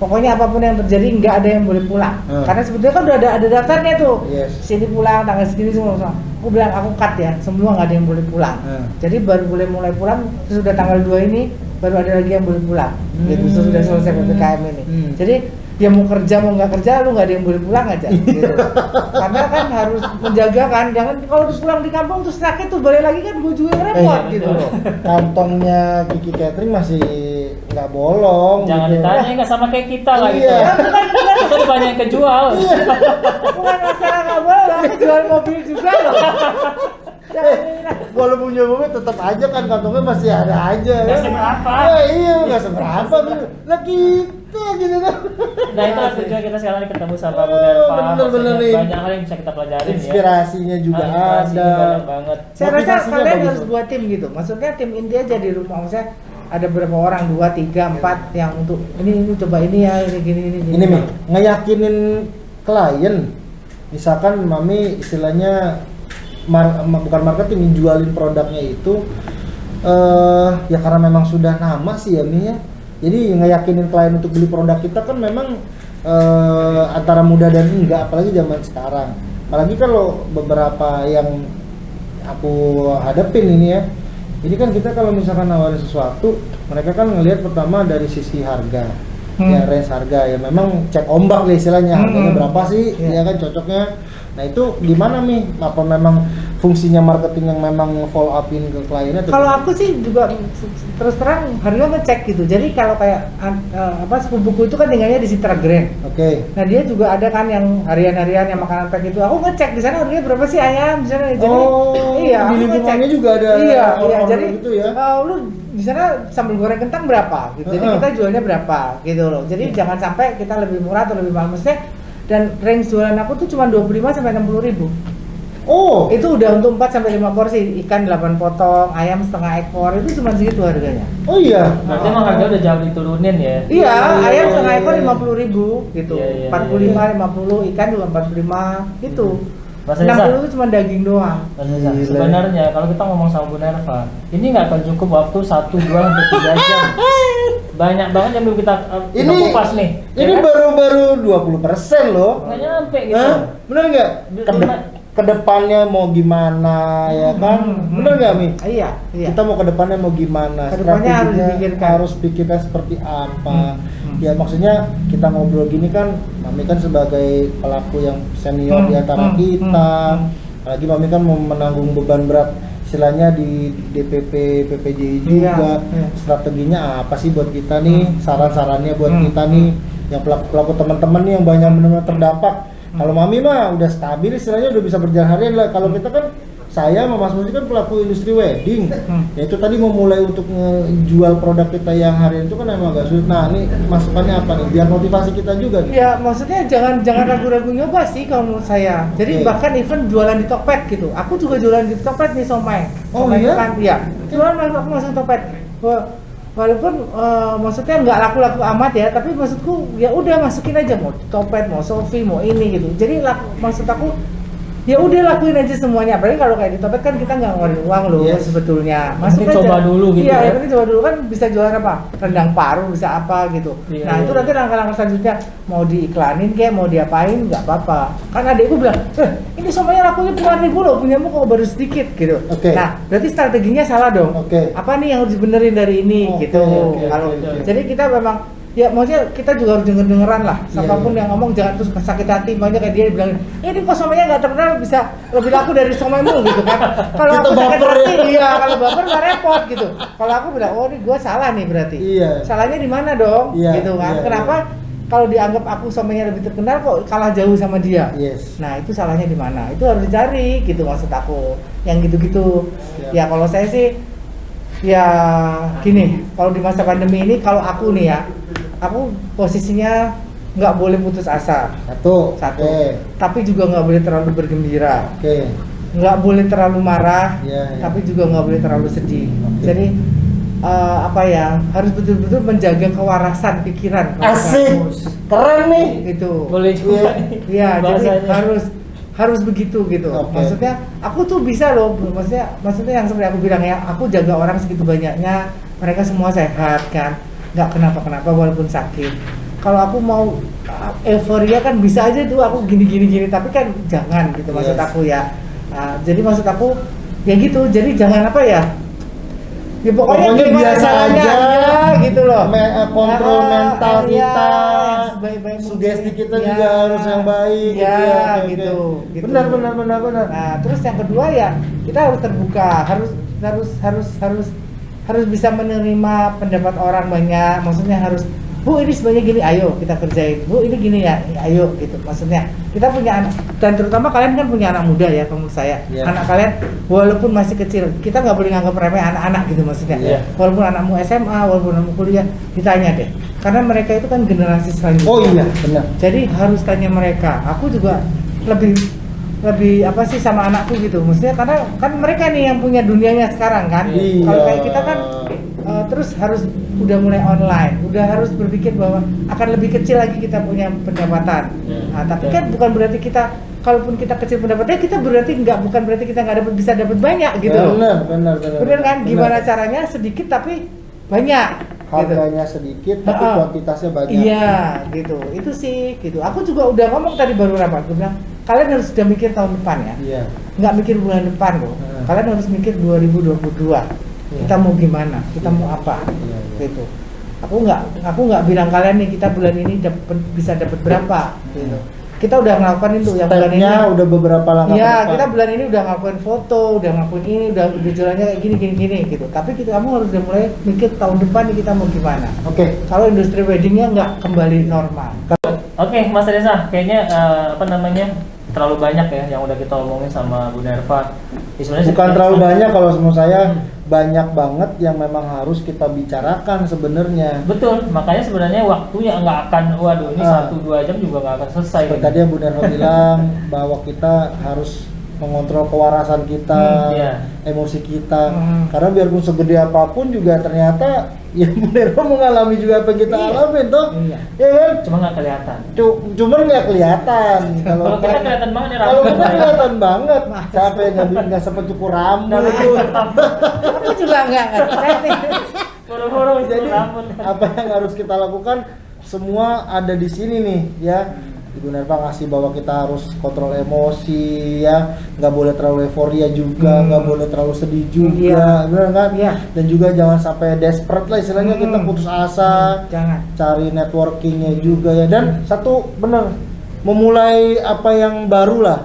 Pokoknya apapun yang terjadi nggak ada yang boleh pulang. Karena sebetulnya kan udah ada daftarnya tuh. Yes. Sini pulang tanggal segini semua. Aku bilang aku cut ya, semua nggak ada yang boleh pulang. Jadi baru boleh mulai pulang sudah tanggal 2 ini, baru ada lagi yang boleh pulang. Gitu sudah selesai PPKM ini. Jadi ya mau kerja mau nggak kerja lu nggak ada yang boleh pulang aja gitu. Karena kan harus menjaga kan, jangan kalau pulang di kampung terus sakit tuh balik lagi kan gue juga repot gitu loh. Kantongnya Kiki Catering masih nggak bolong. Jangan gitu. ditanya nggak sama kayak kita lah gitu. Iya. Kita udah banyak yang kejual. Bukan masalah nggak boleh, aku jual mobil juga loh. Walaupun punya mobil tetap aja kan kantongnya masih ada aja. Nggak kan? seberapa. Ya, iya nggak seberapa. Lah kita gitu kan. Nah itulah tujuan kita sekarang ketemu sama Bu Nerva. Bener-bener Maksudnya nih. banyak hal yang bisa kita pelajarin ya. Inspirasinya juga Inspirasinya ada. banyak banget. Saya rasa Motivasinya kalian bagus harus loh. buat tim gitu. Maksudnya tim inti aja di rumah. Maksudnya ada berapa orang, 2, 3, 4 yang untuk ini coba ini ya, ini gini. Ini Mi, ngeyakinin klien. Misalkan Mami istilahnya bukan marketing, jualin produknya itu ya karena memang sudah nama sih ya Mi ya. Jadi ngeyakinin klien untuk beli produk kita kan memang antara mudah dan enggak, apalagi zaman sekarang. Apalagi kalau beberapa yang aku hadapin ini ya. Ini kan kita kalau misalkan nawarin sesuatu, mereka kan ngelihat pertama dari sisi harga. Ya range harga ya memang cek ombak lah istilahnya, harganya berapa sih ya kan cocoknya. Nah itu gimana Mi? Apa memang fungsinya marketing yang memang follow upin ke kliennya? Kalau aku sih juga terus terang harga ngecek gitu. Jadi kalau kayak sepupuku itu kan tinggalnya di Citra Grand. Oke. Nah dia juga ada kan yang harian-harian yang makanan pack itu. Aku ngecek di sana harganya berapa sih ayam di sana. Jadi iya, di aku lingkungannya ngecek. juga ada Iya, orang-orang jadi gitu ya. lu di sana sambal goreng kentang berapa? Gitu. Jadi kita jualnya berapa gitu loh. Jadi jangan sampai kita lebih murah atau lebih mahal. Maksudnya dan range jualan aku tuh cuma 25 sampai 60 ribu. Oh, Itu udah untuk 4 sampai 5 porsi, ikan 8 potong, ayam setengah ekor, itu cuma segitu harganya. oh iya. Berarti emang harga udah jauh diturunin ya. Iya, ayam iya, setengah iya, ekor iya. 50 ribu gitu. Iya, iya, 45, 50, ikan juga 45 gitu. Mas Reza, 60 itu cuma daging doang. Mas Reza, Gila. sebenarnya kalau kita ngomong sama Bu Nerva, ini nggak akan cukup waktu 1, 2, sampai 3 jam. Banyak banget yang belum kita Ini kupas nih. Ini ya kan? baru 20% loh. Nggak nyampe gitu. Hah? Bener nggak? Lima- Kedepannya mau gimana ya kan? Bener nggak Mi? Iya, iya. Kita mau kedepannya mau gimana? Kedepannya harus Strateginya dipikirkan. harus pikirkan seperti apa? Ya maksudnya kita ngobrol gini kan, Mami kan sebagai pelaku yang senior di antara kita, apalagi Mami kan mau menanggung beban berat istilahnya di DPP PPJI juga. Iya. Strateginya apa sih buat kita nih? Saran-sarannya buat kita nih, yang pelaku-pelaku teman-teman nih yang banyak benar-benar terdampak. Kalau Mami mah udah stabil istilahnya, udah bisa berjalan harian lah. Kalau kita kan, saya sama Mas Musi kan pelaku industri wedding. Ya itu tadi mau mulai untuk ngejual produk kita yang harian itu kan emang agak sulit. Nah ini masukannya apa nih? Biar motivasi kita juga nih. Ya maksudnya jangan ragu-ragu nyoba sih kalau menurut saya. Jadi Oke. bahkan even jualan di Tokped gitu. Aku juga jualan di Tokped nih somai. Oh, Somai iya? Kan, iya. Jualan aku masuk Tokped. Walaupun maksudnya nggak laku-laku amat ya, tapi maksudku ya udah masukin aja mau Tokped, mau Sofi, mau ini gitu. Jadi maksud aku ya udah lakuin aja semuanya. Apalagi kalau kayak di Topet kan kita nggak ngeluarin uang loh Yes. sebetulnya. Yang penting coba dulu gitu iya, ya. yang penting coba dulu kan bisa jualan apa? Rendang paru bisa apa gitu. Iya, Nah, itu iya. nanti langkah-langkah selanjutnya mau diiklanin kayak mau diapain nggak apa-apa. Kan adekku bilang, ini semuanya lakunya puluhan ribu loh, punyamu kok baru sedikit gitu. Oke. Nah, berarti strateginya salah dong. Oke. Apa nih yang harus dibenerin dari ini Oke, gitu. oke, Kalau oke. jadi kita memang ya maksudnya kita juga harus denger-dengeran lah. Siapapun Iya. yang ngomong jangan terus sakit hati. Makanya kayak dia bilang, ini kok somainya nggak terkenal bisa lebih laku dari somaimu gitu kan. Kalau Kita aku sakit baper hati, ya. iya kalau baper nggak repot gitu. Kalau aku bilang, oh ini gue salah nih berarti. Iya. Salahnya di mana dong? Iya, Gitu kan. iya, Kenapa kalau dianggap aku somainya lebih terkenal kok kalah jauh sama dia? Yes. Nah itu salahnya di mana? Itu harus dicari gitu maksud aku. Yang gitu-gitu. Ya. Ya kalau saya sih ya gini, kalau di masa pandemi ini kalau aku nih ya, aku posisinya nggak boleh putus asa. Satu. Oke. Tapi juga nggak boleh terlalu bergembira. Oke. Nggak boleh terlalu marah, Iya, iya. tapi juga nggak boleh terlalu sedih. Oke. Jadi apa ya, harus betul-betul menjaga kewarasan pikiran. Asik. Keren nih. Itu. Boleh juga nih Iya, jadi bahasanya. harus begitu gitu. Oke. Maksudnya aku tuh bisa loh, maksudnya yang seperti aku bilang ya, aku jaga orang segitu banyaknya, mereka semua sehat kan, nggak kenapa-kenapa walaupun sakit. Kalau aku mau euforia kan bisa aja tuh aku gini, tapi kan jangan gitu maksud Yes. aku ya. Nah, jadi maksud aku ya gitu, jadi jangan apa ya? Ya pokoknya gimana biasa caranya, aja ya, gitu loh. Kontrol mental Iya, kita, yang sebaik-baik sugesti mungkin. kita Iya. juga harus yang baik. Iya, Oke, gitu, oke. gitu. Benar. Nah, terus yang kedua ya kita harus terbuka, harus bisa menerima pendapat orang banyak. Maksudnya harus, Bu ini sebenarnya gini, ayo kita kerjain. Bu ini gini ya, ayo gitu. Maksudnya kita punya anak, dan terutama kalian kan punya anak muda ya, menurut saya. Iya. Anak kalian walaupun masih kecil, kita nggak boleh nganggap remeh anak-anak gitu maksudnya. Iya. Walaupun anakmu SMA, walaupun anakmu kuliah, ditanya deh. Karena mereka itu kan generasi selanjutnya. Oh iya, benar. Jadi harus tanya mereka. Aku juga lebih apa sih sama anakku gitu. Maksudnya karena kan mereka nih yang punya dunianya sekarang kan. Iya. Kalau kayak kita kan terus harus udah mulai online, udah harus berpikir bahwa akan lebih kecil lagi kita punya pendapatan. Nah, tapi kan bukan berarti kita, kalaupun kita kecil pendapatannya, kita berarti bukan berarti kita nggak bisa dapat banyak gitu loh. Benar. Bener kan? Gimana caranya sedikit tapi banyak. Harganya sedikit tapi Ha-ha. kuantitasnya banyak. Iya, gitu. Itu sih, gitu. Aku juga udah ngomong tadi baru rapat. Aku bilang, kalian harus sudah mikir tahun depan ya. Iya. Nggak mikir bulan depan loh. Kalian harus mikir 2022. Kita mau gimana? Kita mau apa? Iya, iya. Gitu. Aku nggak bilang kalian nih kita bulan ini bisa dapat berapa gitu. Kita udah ngelakuin itu yang bulan ini. Stepnya udah beberapa langkah ke Iya, depan. kita bulan ini udah ngelakuin foto, udah ngelakuin ini, udah jualannya kayak gini gitu. Tapi kamu harus udah mulai mikir tahun depan nih kita mau gimana. Oke. Kalau industri weddingnya nggak kembali normal. Oke, Mas Reza, kayaknya terlalu banyak ya yang udah kita omongin sama Bu Nerva. Ya, sebenarnya Bukan terlalu banyak kalau menurut saya, banyak banget yang memang harus kita bicarakan sebenarnya. Betul, makanya sebenarnya waktunya nggak akan, waduh ini 1-2 jam juga nggak akan selesai. Seperti tadi yang Bu Nerva bilang bahwa kita harus mengontrol kewarasan kita, Iya. emosi kita. Karena biarpun segede apapun juga ternyata ya Bu Nerva mengalami juga apa yang kita Iya. alamin toh. Iya. Ya kan? Cuma nggak kelihatan. Cuman nggak kelihatan. Kalau kita kelihatan banget ya Kalau kita rambut. kelihatan banget, capek nggak sempat cukur rambut. Aku juga nggak nih. Boro-boro Jadi rambut. apa yang harus kita lakukan semua ada di sini nih ya. Ibu Nerva ngasih bahwa kita harus kontrol emosi ya, nggak boleh terlalu euforia juga, nggak boleh terlalu sedih juga, benar kan? Iya. Dan juga jangan sampai desperate lah istilahnya kita putus asa, Jangan. cari networkingnya juga ya. Dan satu bener, memulai apa yang baru lah.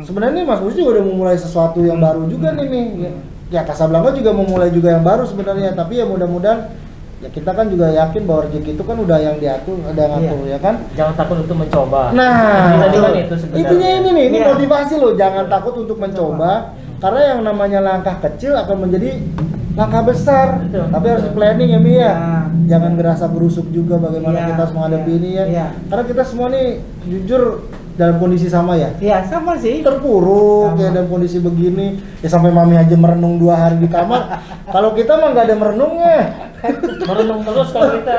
Sebenarnya Mas Bus juga udah memulai sesuatu yang baru juga nih. Ya Casablanca juga memulai juga yang baru sebenarnya, tapi ya mudah-mudahan ya kita kan juga yakin bahwa rezeki itu kan udah yang diatur, ada yang ngatur ya kan. Jangan takut untuk mencoba. Nah, Tadi kan itu sebenarnya. intinya ini nih, ini Iya. motivasi loh, jangan takut untuk mencoba. Karena yang namanya langkah kecil akan menjadi langkah besar. Betul. Tapi harus di planning ya Mi ya. Iya. Jangan gerasa berusuk juga bagaimana Iya, kita harus menghadapi iya, ini ya. iya. Karena kita semua nih jujur dalam kondisi sama ya. Iya, sama sih. Terpuruk Sama. ya dalam kondisi begini. Ya sampai Mami aja merenung 2 hari di kamar. Kalau kita mah nggak ada merenungnya. Merenung terus kalau kita.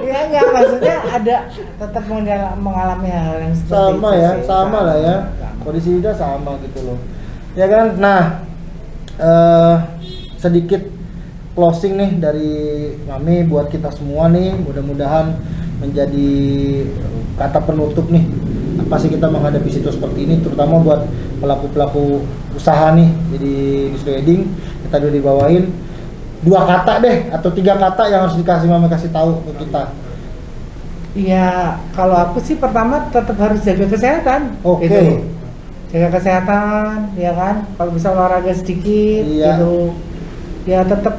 Iya enggak, maksudnya ada tetap mengalami hal yang seperti Sama itu ya, sih. sama lah ya. Sama. Kondisi kita sama gitu loh. Ya kan? Nah, sedikit closing nih dari Mami buat kita semua nih. Mudah-mudahan menjadi kata penutup nih. Apa sih kita menghadapi situasi seperti ini, terutama buat pelaku-pelaku usaha nih jadi industri wedding. Kita udah dibawain 2 kata deh atau 3 kata yang harus Mami kasih tahu ke kita Iya, kalau aku sih pertama tetap harus jaga kesehatan. Oke. Gitu. Jaga kesehatan, ya kan. Kalau bisa olahraga sedikit, Iya. gitu. Ya tetap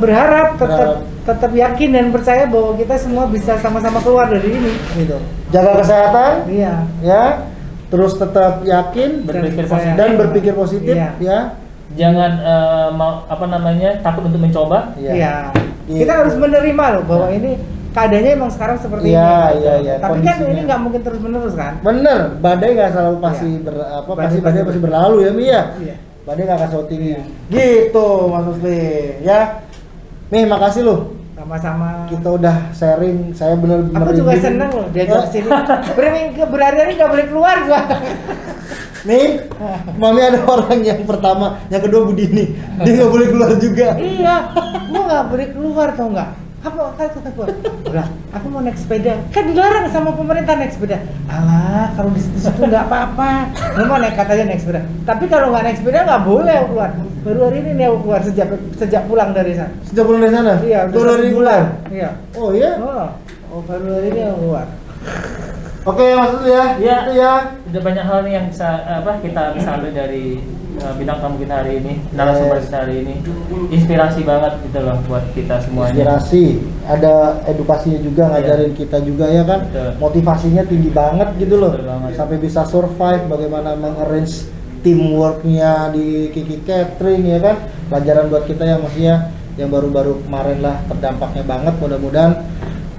berharap, tetap yakin dan percaya bahwa kita semua bisa sama-sama keluar dari ini, gitu. Jaga kesehatan, Iya. ya. Terus tetap yakin Berpikir saya- positif. dan berpikir positif, Iya. ya. Jangan takut untuk mencoba. Iya. Iya. Kita harus menerima loh bahwa ini keadaannya emang sekarang seperti Iya, ini. iya, iya, Tapi kan kondisinya. ini nggak mungkin terus menerus kan? Bener, badai nggak selalu pasti Iya. pasti badai pasti berlalu ya, Mi ya. Iya. Badai nggak akan selalu tinggi. Iya. Gitu, Mas Musli, ya. Mi, makasih loh. Sama-sama. Kita udah sharing, saya bener-bener Aku juga merinding. seneng loh diajak kesini. Berhari-hari nggak boleh keluar gua. Nih, Mami ada orang yang pertama, yang kedua Budini. Dia nggak boleh keluar juga. Iya, gua nggak boleh keluar tau nggak? Apa kata gua? Udah, aku mau naik sepeda. Kan dilarang sama pemerintah naik sepeda. Alah, kalau di situ nggak apa-apa. Lu mau naik katanya naik sepeda. Tapi kalau nggak naik sepeda nggak boleh aku keluar. Baru hari ini nih aku keluar sejak pulang dari sana. Sejak pulang dari sana? Iya, Baru udah hari ini 1 keluar? Iya. Oh iya? Oh, baru hari ini aku keluar. Oke, Mas Musli ya. Iya. Itu ya. Udah banyak hal nih yang kita bisa ambil dari bintang tamu kita hari ini, narasumber Yes. kita hari ini. Inspirasi banget gitu loh buat kita semuanya. Inspirasi, ada edukasinya juga, ngajarin kita juga ya kan. Betul. Motivasinya tinggi banget gitu loh. Betul banget. Sampai bisa survive, bagaimana mengarrange teamworknya di Kiki Catering ya kan. Pelajaran buat kita yang maksudnya yang baru-baru kemarin lah terdampaknya banget. Mudah-mudahan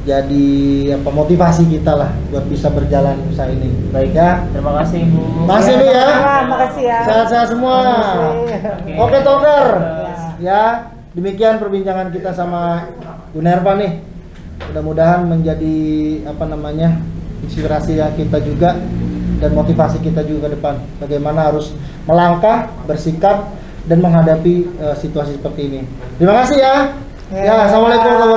jadi motivasi kita lah buat bisa berjalan usaha ini. Baik ya. Terima kasih Bu. Makasih nih ya. Makasih ya. Sehat-sehat semua. Makasih. Oke Toker. Ya. Ya, demikian perbincangan kita sama Gunerva nih. Mudah-mudahan menjadi inspirasi kita juga dan motivasi kita juga ke depan. Bagaimana harus melangkah, bersikap dan menghadapi situasi seperti ini. Terima kasih ya. Ya, assalamualaikum warahmatullahi